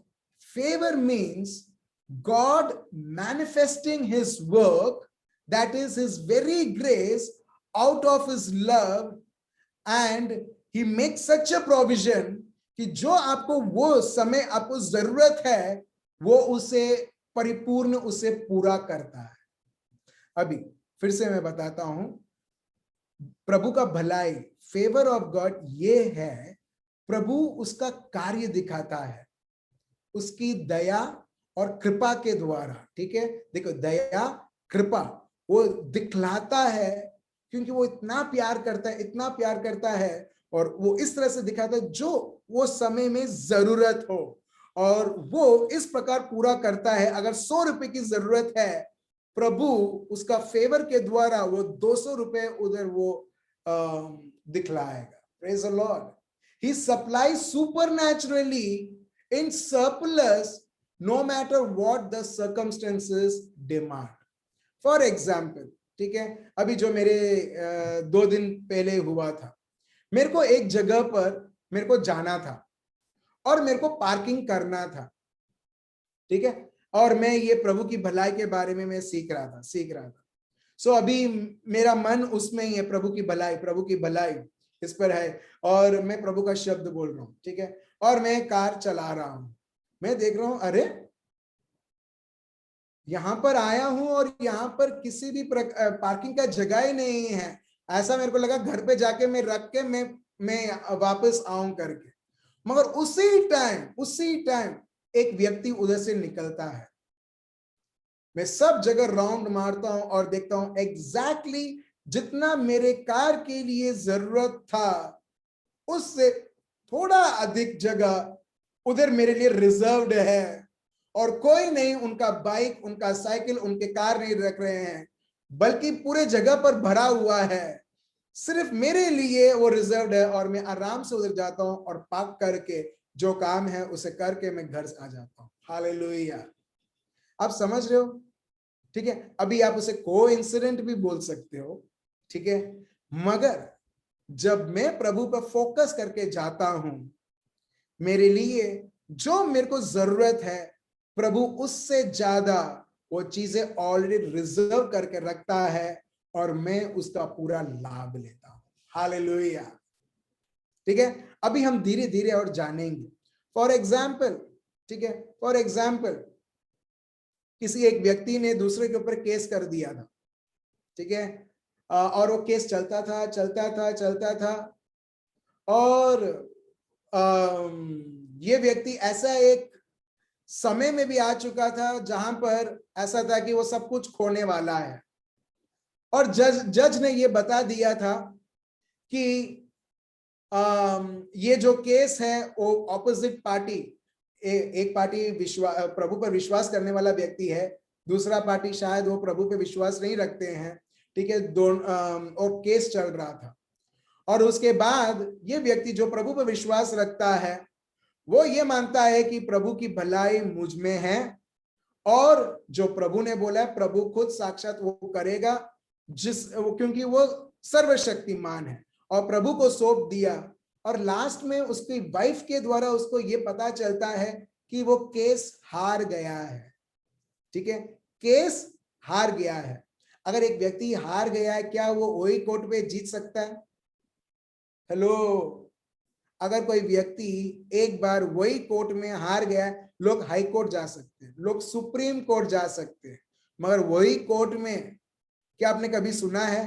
favour means God manifesting his work, that is his very grace, out of his love, and he makes such a provision कि जो आपको वो समय आपको जरूरत है, वो उसे परिपूर्ण, उसे पूरा करता है। अभी फिर से मैं बताता हूं, प्रभु का भलाई, फेवर ऑफ गॉड, ये है प्रभु उसका कार्य दिखाता है उसकी दया और कृपा के द्वारा। ठीक है, देखो दया कृपा वो दिखलाता है, क्योंकि वो इतना प्यार करता है, इतना प्यार करता है, और वो इस तरह से दिखाता है जो वो समय में जरूरत हो, और वो इस प्रकार पूरा करता है। अगर 100 रुपए की जरूरत है, प्रभु उसका फेवर के द्वारा वो 200 रुपए उधर वो दिखलाएगा। Praise the Lord. He supplies supernaturally in surplus no matter what the circumstances demand. For example, ठीक है, अभी जो मेरे 2 दिन पहले हुआ था, मेरे को एक जगह पर मेरे को जाना था और मेरे को पार्किंग करना था। ठीक है, और मैं ये प्रभु की भलाई के बारे में मैं सीख रहा था। सो अभी मेरा मन उसमें ही है, प्रभु की भलाई इस पर है, और मैं प्रभु का शब्द बोल रहा हूं। ठीक है, और मैं कार चला रहा हूं, मैं देख रहा हूं, अरे यहां पर आया हूं और यहां पर किसी भी पार्किंग का जगह ही नहीं है। ऐसा मेरे को लगा घर पे जाके मैं रख के मैं वापस आऊं करके, मगर उसी टाइम एक व्यक्ति उधर से निकलता है। मैं सब जगह राउंड मारता हूं और देखता हूं एग्जैक्टली जितना मेरे कार के लिए जरूरत था उससे थोड़ा अधिक जगह उधर मेरे लिए रिजर्व्ड है, और कोई नहीं उनका बाइक, उनका साइकिल, उनके कार नहीं रख रहे हैं, बल्कि पूरे जगह पर भरा हुआ है। सिर्फ मेरे लिए वो रिजर्व्ड है और मैं आराम से उधर जाता हूं और पार्क करके जो काम है उसे करके मैं घर आ जाता हूं। हालेलुया। आप समझ रहे हो? ठीक है, अभी आप उसे कोइंसिडेंट भी बोल सकते हो, ठीक है, मगर जब मैं प्रभु पर फोकस करके जाता हूं, मेरे लिए जो मेरे को जरूरत है प्रभु उससे ज्यादा वो चीजें ऑलरेडी रिजर्व करके रखता है और मैं उसका पूरा लाभ लेता हूं। हालेलुया। ठीक है, अभी हम धीरे धीरे और जानेंगे। फॉर एग्जाम्पल, ठीक है, फॉर एग्जाम्पल किसी एक व्यक्ति ने दूसरे के ऊपर केस कर दिया था, ठीक है, और वो केस चलता था चलता था चलता था, और ये व्यक्ति ऐसा एक समय में भी आ चुका था जहां पर ऐसा था कि वो सब कुछ खोने वाला है, और जज ने ये बता दिया था कि ये जो केस है वो ऑपोजिट पार्टी, एक पार्टी प्रभु पर विश्वास करने वाला व्यक्ति है, दूसरा पार्टी शायद वो प्रभु पे विश्वास नहीं रखते हैं, ठीक है, दोनों और केस चल रहा था। और उसके बाद ये व्यक्ति जो प्रभु पर विश्वास रखता है वो ये मानता है कि प्रभु की भलाई मुझ में है, और जो प्रभु ने बोला है प्रभु खुद साक्षात वो करेगा, क्योंकि वो सर्वशक्तिमान है, और प्रभु को सौंप दिया। और लास्ट में उसकी वाइफ के द्वारा उसको ये पता चलता है कि वो केस हार गया है। ठीक है, केस हार गया है। अगर एक व्यक्ति हार गया है, क्या वो वही कोर्ट पे जीत सकता है? हेलो, अगर कोई व्यक्ति एक बार वही कोर्ट में हार गया है, लोग हाई कोर्ट जा सकते हैं, लोग सुप्रीम कोर्ट जा सकते हैं, मगर वही कोर्ट में क्या आपने कभी सुना है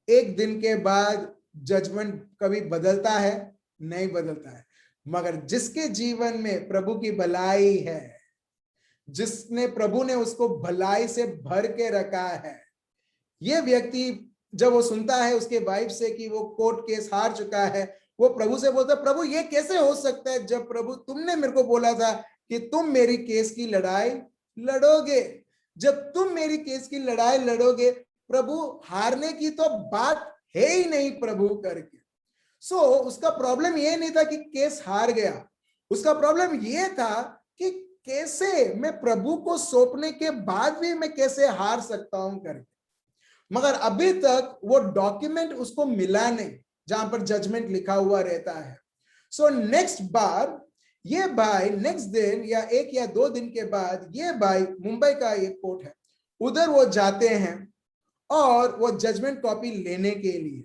एक दिन के बाद जजमेंट कभी बदलता है? नहीं बदलता है। मगर जिसके जीवन में प्रभु की भलाई है, जिसने प्रभु ने उसको भलाई से भर के रखा है, ये व्यक्ति जब वो सुनता है उसके वाइफ से कि वो कोर्ट केस हार चुका है, वो प्रभु से बोलता है, प्रभु ये कैसे हो सकता है, जब प्रभु तुमने मेरे को बोला था कि तुम मेरी केस की लड़ाई लड़ोगे, जब तुम मेरी केस की लड़ाई लड़ोगे, प्रभु हारने की तो बात है ही नहीं प्रभु करके। सो उसका प्रॉब्लम ये नहीं था कि केस हार गया, उसका प्रॉब्लम ये था कि कैसे मैं प्रभु को सौंपने के बाद भी मैं कैसे हार सकता हूं करके। मगर अभी तक वो डॉक्यूमेंट उसको मिला नहीं जहां पर जजमेंट लिखा हुआ रहता है। सो नेक्स्ट बार ये भाई नेक्स्ट दिन या 1 या 2 दिन के बाद ये भाई, मुंबई का एक कोर्ट है, उधर वो जाते हैं और वो जजमेंट कॉपी लेने के लिए,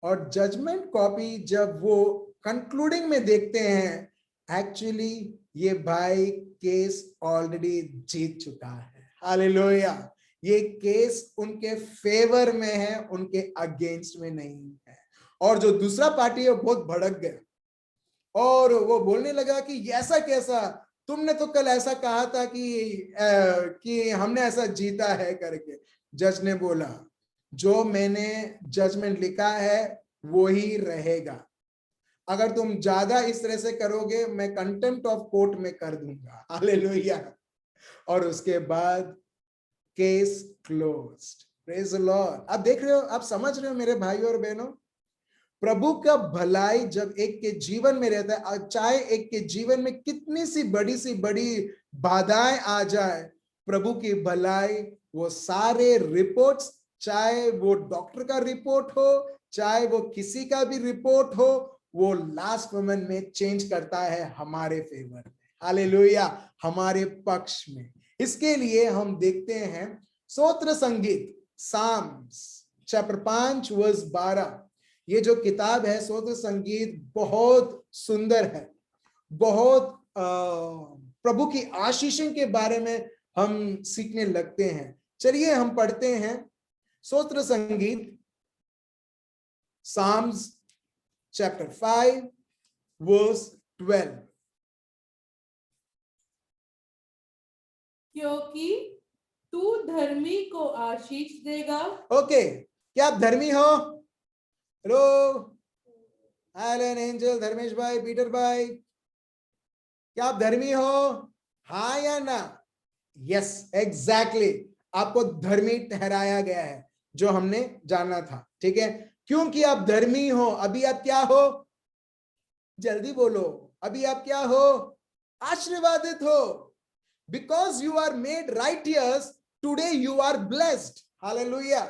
और जजमेंट कॉपी जब वो कंक्लूडिंग में देखते हैं, एक्चुअली ये भाई केस ऑलरेडी जीत चुका है। हालेलुया। ये केस उनके फेवर में है, उनके अगेंस्ट में नहीं है। और जो दूसरा पार्टी है वो बहुत भड़क गया और वो बोलने लगा कि ऐसा कैसा, तुमने तो कल ऐसा कहा था कि हमने ऐसा जीता है करके। जज ने बोला, जो मैंने जजमेंट लिखा है वो ही रहेगा, अगर तुम ज्यादा इस तरह से करोगे मैं कंटेम्प्ट ऑफ कोर्ट में कर दूंगा। हालेलुया। और उसके बाद case closed. Praise the Lord. आप देख रहे हो, आप समझ रहे हो मेरे भाइयों और बहनों, प्रभु का भलाई जब एक के जीवन में रहता है, चाहे एक के जीवन में कितनी सी बड़ी बाधाएं आ जाए, प्रभु की भलाई वो सारे रिपोर्ट्स, चाहे वो डॉक्टर का रिपोर्ट हो, चाहे वो किसी का भी रिपोर्ट हो, वो लास्ट मोमेंट में चेंज करता है हमारे फेवर में। हालेलुया, हमारे पक्ष में। इसके लिए हम देखते हैं स्तोत्र संगीत, साम्स चैप्टर 5 वर्स 12। ये जो किताब है स्तोत्र संगीत बहुत सुंदर है, बहुत प्रभु की आशीषों के बारे में हम सीखने लगते हैं। चलिए हम पढ़ते हैं स्तोत्र संगीत, साम्स चैप्टर 5 वर्स 12। क्योंकि तू धर्मी को आशीष देगा। ओके, क्या आप धर्मी हो? हेलो एलन, एंजल, धर्मेश भाई, पीटर भाई, क्या आप धर्मी हो? हाँ या ना? यस, एग्जैक्टली, आपको धर्मी ठहराया गया है, जो हमने जाना था। ठीक है, क्योंकि आप धर्मी हो। अभी आप क्या हो? जल्दी बोलो, अभी आप क्या हो? आशीर्वादित हो। Because you are made righteous, today you are blessed. Hallelujah.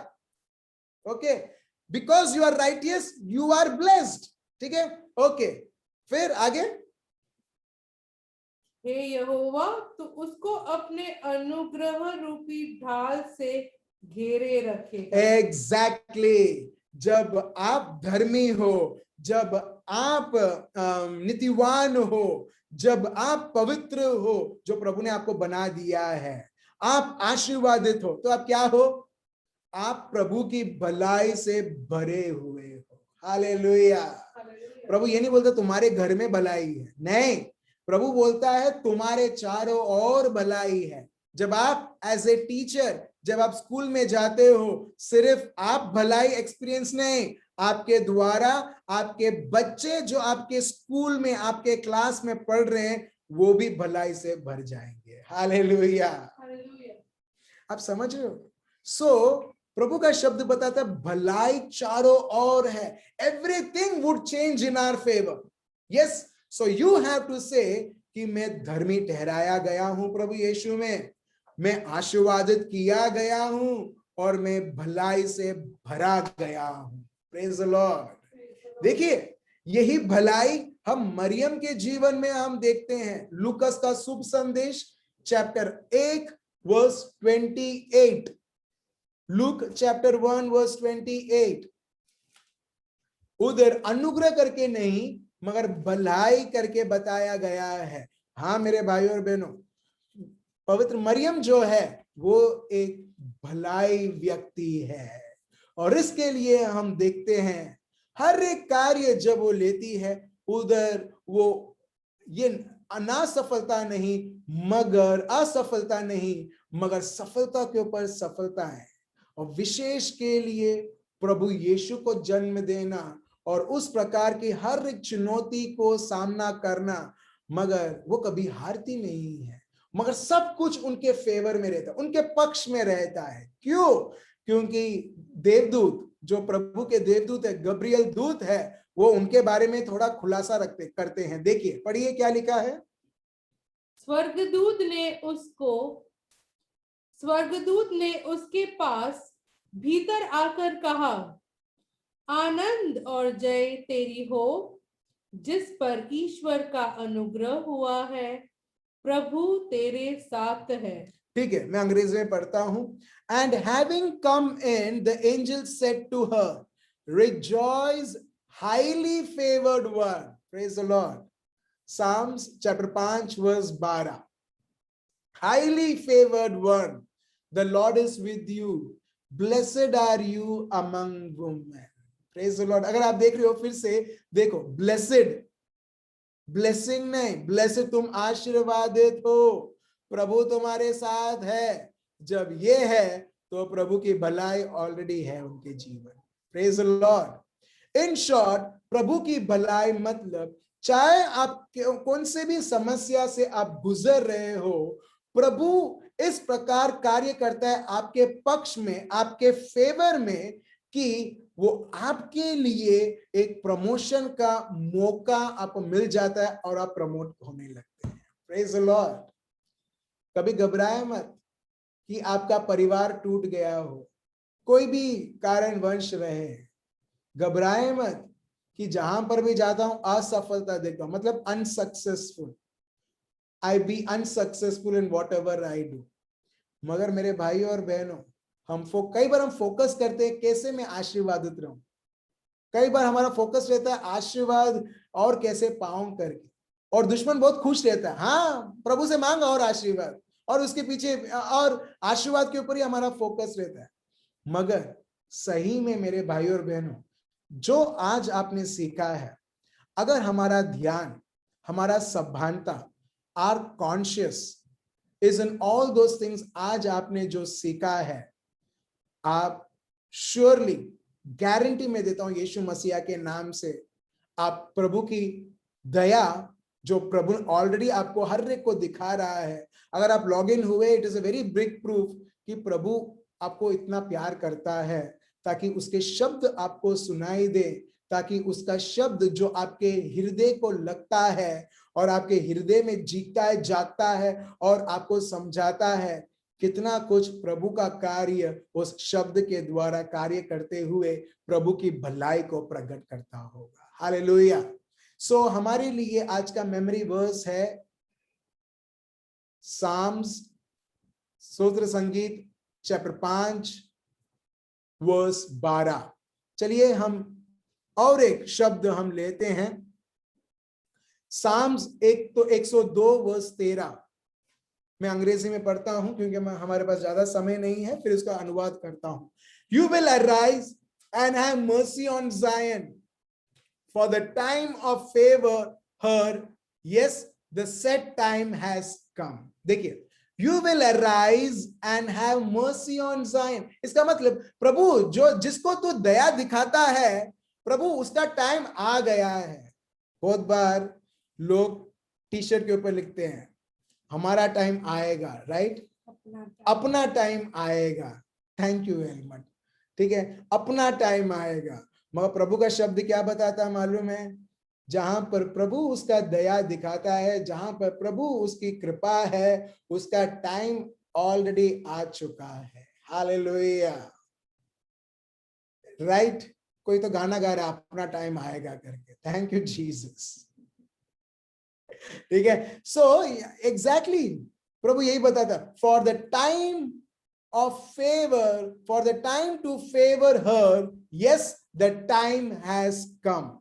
Okay, because you are righteous you are blessed. ठीक है, ओके, फिर आगे। हे यहोवा, तू उसको अपने अनुग्रह रूपी ढाल से घेरे रखेगा। एग्जैक्टली, जब आप धर्मी हो, जब आप नीतिवान हो, जब आप पवित्र हो, जो प्रभु ने आपको बना दिया है, आप आशीर्वादित हो, तो आप क्या हो? आप प्रभु की भलाई से भरे हुए हो। हालेलुया। प्रभु ये नहीं बोलता तुम्हारे घर में भलाई है, नहीं, प्रभु बोलता है तुम्हारे चारों ओर भलाई है। जब आप एज ए टीचर, जब आप स्कूल में जाते हो, सिर्फ आप भलाई एक्सपीरियंस नहीं, आपके द्वारा आपके बच्चे जो आपके स्कूल में, आपके क्लास में पढ़ रहे हैं, वो भी भलाई से भर जाएंगे। हालेलुया। आप समझ रहे हो? सो प्रभु का शब्द बताता है भलाई चारों ओर है। Everything would change in our favour. Yes, so you have to say कि मैं धर्मी ठहराया गया हूं प्रभु यीशु में, मैं आशीर्वादित किया गया हूं, और मैं भलाई से भरा गया हूं। Praise the Lord. देखिए, यही भलाई हम मरियम के जीवन में हम देखते हैं। लूकस का शुभ संदेश chapter 1 verse 28, Luke chapter 1 verse 28, उधर अनुग्रह करके नहीं मगर भलाई करके बताया गया है। हाँ मेरे भाई और बहनों, पवित्र मरियम जो है वो एक भलाई व्यक्ति है, और इसके लिए हम देखते हैं हर एक कार्य जब वो लेती है, उधर वो ये ना सफलता नहीं मगर असफलता नहीं, मगर सफलता के ऊपर सफलता है। और विशेष के लिए प्रभु यीशु को जन्म देना और उस प्रकार की हर एक चुनौती को सामना करना, मगर वो कभी हारती नहीं है, मगर सब कुछ उनके फेवर में रहता है, उनके पक्ष में रहता है। क्यों? क्योंकि देवदूत, जो प्रभु के देवदूत है, गब्रियल दूत है, वो उनके बारे में थोड़ा खुलासा करते हैं। देखिए, पढ़िए क्या लिखा है। स्वर्गदूत ने उसके पास भीतर आकर कहा, आनंद और जय तेरी हो, जिस पर ईश्वर का अनुग्रह हुआ है, प्रभु तेरे साथ है। ठीक है, मैं अंग्रेजी में पढ़ता हूं। And having come in, the angel said to her, rejoice highly favoured one. Praise the Lord. Psalms chapter 5 verse 12, highly favored one, the Lord is with you, blessed are you among women. Praise the Lord। अगर आप देख रहे हो फिर से देखो, blessed, blessing नहीं, blessed तुम आशीर्वादित हो, प्रभु तुम्हारे साथ है। जब ये है तो प्रभु की भलाई ऑलरेडी है उनके जीवन। Praise the Lord. In short, प्रभु की भलाई मतलब चाहे आप कौन से भी समस्या से आप गुजर रहे हो, प्रभु इस प्रकार कार्य करता है आपके पक्ष में, आपके फेवर में, कि वो आपके लिए एक प्रमोशन का मौका आपको मिल जाता है और आप प्रमोट होने लगते हैं। Praise the Lord. कभी घबराए मत कि आपका परिवार टूट गया हो, कोई भी कारणवश रहे, घबराए मत कि जहां पर भी जाता हूं असफलता देखता हूं, मतलब unsuccessful, I be unsuccessful in whatever I do. मगर मेरे भाई और बहनों, कई बार हम फोकस करते हैं कैसे मैं आशीर्वादित रहूं, कई बार हमारा फोकस रहता है आशीर्वाद और कैसे पाऊं करके, और दुश्मन बहुत खुश रहता है, हाँ प्रभु से मांग और आशीर्वाद, और उसके पीछे और आशीर्वाद के ऊपर ही हमारा फोकस रहता है। मगर सही में मेरे भाई और बहनों, जो आज आपने सीखा है, अगर हमारा ध्यान, हमारा सभानता, our conscious is in all those things. आज आपने जो सीखा है, आप श्योरली गारंटी में देता हूं यीशु मसीहा के नाम से, आप प्रभु की दया जो प्रभु ऑलरेडी आपको हर एक को दिखा रहा है, अगर आप लॉग इन हुए, it is a very big proof कि प्रभु आपको इतना प्यार करता है, ताकि उसके शब्द आपको सुनाई दे, ताकि उसका शब्द जो आपके हृदय को लगता है और आपके हृदय में जीता है, जागता है और आपको समझाता है कितना कुछ प्रभु का कार्य उस शब्द के द्वारा कार्य करते हुए प्रभु की भलाई को प्रकट करता होगा। हालेलुया। सो हमारे लिए आज का मेमोरी वर्स है साम्स, स्तोत्र संगीत चैप्टर 5 वर्स 12। चलिए हम और एक शब्द हम लेते हैं, साम्स एक तो 102 वर्स 13। मैं अंग्रेजी में पढ़ता हूं क्योंकि हमारे पास ज्यादा समय नहीं है, फिर इसका अनुवाद करता हूं। You will arise and have mercy on Zion, for the time of favor her, yes, the set time has come. देखिए, You will arise and have mercy on Zion, इसका मतलब प्रभु जो जिसको तू दया दिखाता है, प्रभु उसका टाइम आ गया है। बहुत बार लोग टी शर्ट के ऊपर लिखते हैं हमारा टाइम आएगा, राइट? अपना टाइम आएगा। Thank you very much. ठीक है, अपना टाइम आएगा, मगर प्रभु का शब्द क्या बताता है मालूम है? जहां पर प्रभु उसका दया दिखाता है, जहां पर प्रभु उसकी कृपा है, उसका टाइम ऑलरेडी आ चुका है। Hallelujah, right? कोई तो गाना गा रहा है अपना टाइम आएगा करके। Thank you Jesus. ठीक है, सो एग्जैक्टली प्रभु यही बताता, for the time of favour, for the time to favour her, yes the time has come.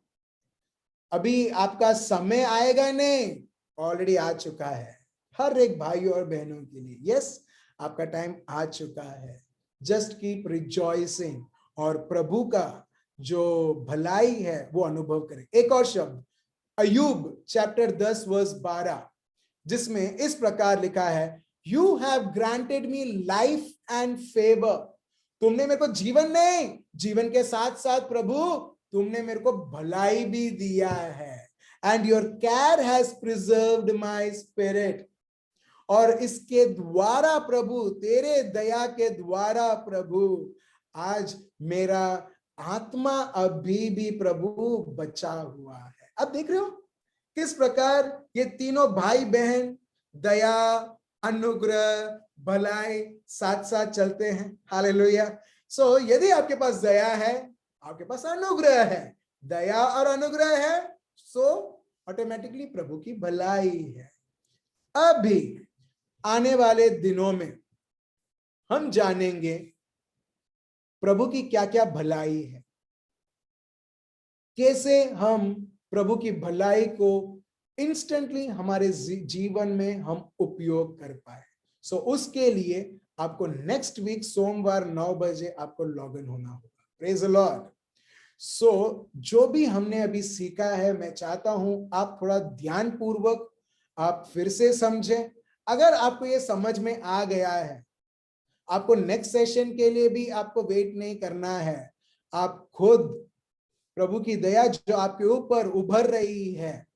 अभी आपका समय आएगा नहीं, ऑलरेडी आ चुका है हर एक भाइयों और बहनों के लिए। यस, आपका टाइम आ चुका है। जस्ट कीप रिजॉइसिंग और प्रभु का जो भलाई है वो अनुभव करें। एक और शब्द अय्यूब चैप्टर 10 वर्स 12, जिसमें इस प्रकार लिखा है, you have granted me life and favour. तुमने मेरे को जीवन नहीं, जीवन के साथ साथ प्रभु तुमने मेरे को भलाई भी दिया है। And your care has preserved my spirit. और इसके द्वारा प्रभु, तेरे दया के द्वारा प्रभु, आज मेरा आत्मा अभी भी प्रभु बचा हुआ है। अब देख रहे हो किस प्रकार ये तीनों भाई बहन दया, अनुग्रह, भलाई साथ साथ चलते हैं। हालेलुया। सो यदि आपके पास दया है, आपके पास अनुग्रह है, दया और अनुग्रह है, सो ऑटोमेटिकली प्रभु की भलाई है। अभी आने वाले दिनों में हम जानेंगे प्रभु की क्या क्या भलाई है, कैसे हम प्रभु की भलाई को इंस्टेंटली हमारे जीवन में हम उपयोग कर पाए। सो उसके लिए आपको नेक्स्ट वीक सोमवार 9 बजे आपको लॉग इन होना होगा। Praise the Lord. सो जो भी हमने अभी सीखा है, मैं चाहता हूं आप थोड़ा ध्यान पूर्वक आप फिर से समझें। अगर आपको ये समझ में आ गया है, आपको नेक्स्ट सेशन के लिए भी आपको वेट नहीं करना है। आप खुद प्रभु की दया जो आपके ऊपर उभर रही है,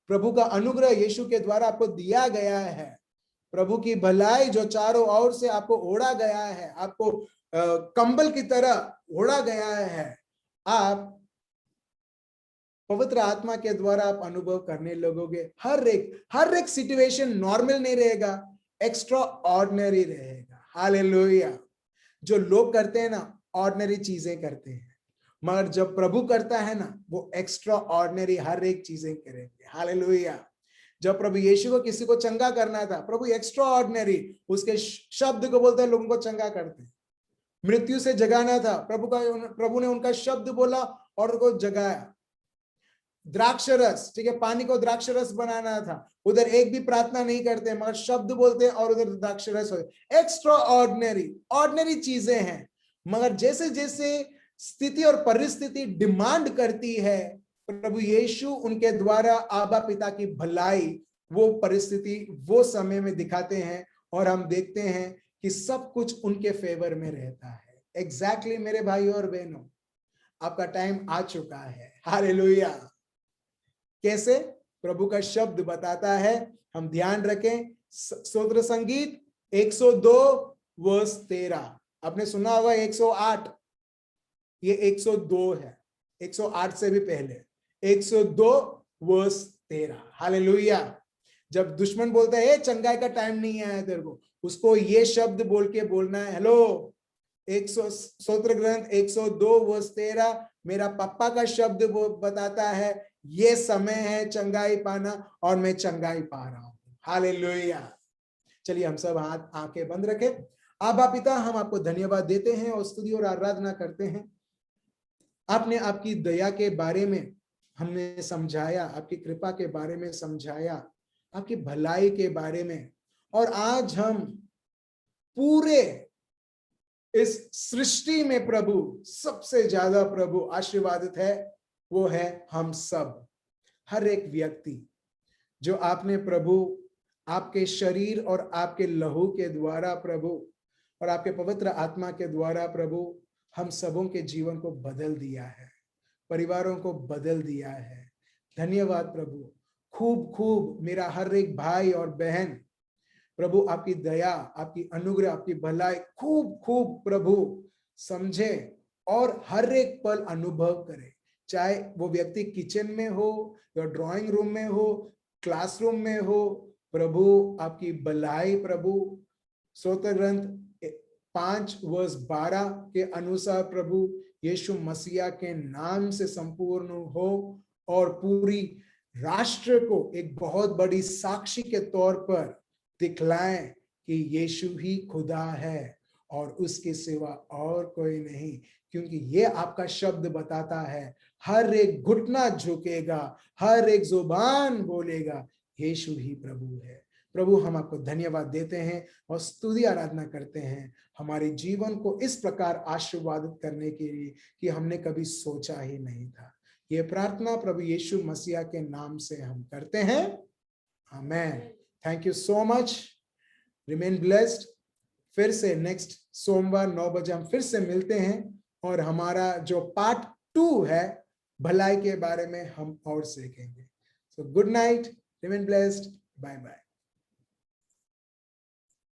प्रभु का अनुग्रह यीशु के द्वारा आपको दिया गया है, प्रभु की भलाई जो चारों ओर से आपको ओढ़ा गया है, आपको कंबल की तरह ओढ़ा गया है, आप पवित्र आत्मा के द्वारा आप अनुभव करने लगोगे। हर एक सिचुएशन नॉर्मल नहीं रहेगा, एक्स्ट्रा ऑर्डिनरी रहेगा। हालेलुया। जो लोग करते हैं ना, ऑर्डिनरी चीजें करते हैं, मगर जब प्रभु करता है ना, वो एक्स्ट्रा ऑर्डिनरी हर एक चीजें करेंगे। हालेलुया। जब प्रभु यीशु को किसी को चंगा करना था, प्रभु एक्स्ट्रा ऑर्डिनरी उसके शब्द को बोलते हैं, लोगों को चंगा करते हैं। मृत्यु से जगाना था, प्रभु ने उनका शब्द बोला और उनको जगाया। द्राक्ष रस, ठीक है, पानी को द्राक्ष रस बनाना था, उधर एक भी प्रार्थना नहीं करते मगर शब्द बोलते हैं और उधर द्राक्ष रस हो। एक्स्ट्रा ऑर्डिनरी चीजें हैं, मगर जैसे जैसे स्थिति और परिस्थिति डिमांड करती है, प्रभु यीशु उनके द्वारा आबा पिता की भलाई वो परिस्थिति वो समय में दिखाते हैं और हम देखते हैं कि सब कुछ उनके फेवर में रहता है। एग्जैक्टली मेरे भाई और बहनों, आपका टाइम आ चुका है। हालेलुया। कैसे? प्रभु का शब्द बताता है, हम ध्यान रखें, स्तोत्र संगीत 102 वर्स 13। आपने सुना होगा 108, ये 102 है, 108 से भी पहले 102 वर्स 13। हालेलुया। जब दुश्मन बोलता है चंगाई का टाइम नहीं आया तेरे को, उसको ये शब्द बोल के बोलना है, हेलो, 100 स्तोत्र ग्रंथ 102 वर्स 13, मेरा पापा का शब्द वो बताता है ये समय है चंगाई पाना और मैं चंगाई पा रहा हूं। हालेलुया। चलिए हम सब हाथ आंखें बंद रखें। आबा पिता, हम आपको धन्यवाद देते हैं और स्तुति और आराधना करते हैं। आपने आपकी दया के बारे में हमें समझाया, आपकी कृपा के बारे में समझाया, आपकी भलाई के बारे में, और आज हम पूरे इस सृष्टि में प्रभु सबसे ज्यादा प्रभु आशीर्वादित है, वो है हम सब। हर एक व्यक्ति जो आपने प्रभु आपके शरीर और आपके लहू के द्वारा प्रभु और आपके पवित्र आत्मा के द्वारा प्रभु हम सबों के जीवन को बदल दिया है, परिवारों को बदल दिया है। धन्यवाद प्रभु। खूब खूब मेरा हर एक भाई और बहन प्रभु आपकी दया, आपकी अनुग्रह, आपकी भलाई खूब खूब प्रभु समझे और हर एक पल अनुभव करे, चाहे वो व्यक्ति किचन में हो या ड्राइंग रूम में हो, क्लासरूम में हो। प्रभु आपकी भलाई प्रभु स्तोत्र ग्रंथ 5 वर्स 12 के अनुसार प्रभु यीशु मसीहा के नाम से संपूर्ण हो और पूरी राष्ट्र को एक बहुत बड़ी साक्षी के तौर पर दिखलाएं कि यीशु ही खुदा है और उसके सिवा और कोई नहीं, क्योंकि ये आपका शब्द बताता है हर एक घुटना झुकेगा, हर एक जुबान बोलेगा यीशु ही प्रभु है। प्रभु हम आपको धन्यवाद देते हैं और स्तुति आराधना करते हैं हमारे जीवन को इस प्रकार आशीर्वादित करने के लिए कि हमने कभी सोचा ही नहीं था। ये प्रार्थना प्रभु यीशु मसीहा के नाम से हम करते हैं, amen. Thank you so much, remain blessed. फिर से नेक्स्ट सोमवार 9 बजे हम फिर से मिलते हैं और हमारा जो पार्ट 2 है भलाई के बारे में हम और सीखेंगे। So good night, remain blessed, bye bye.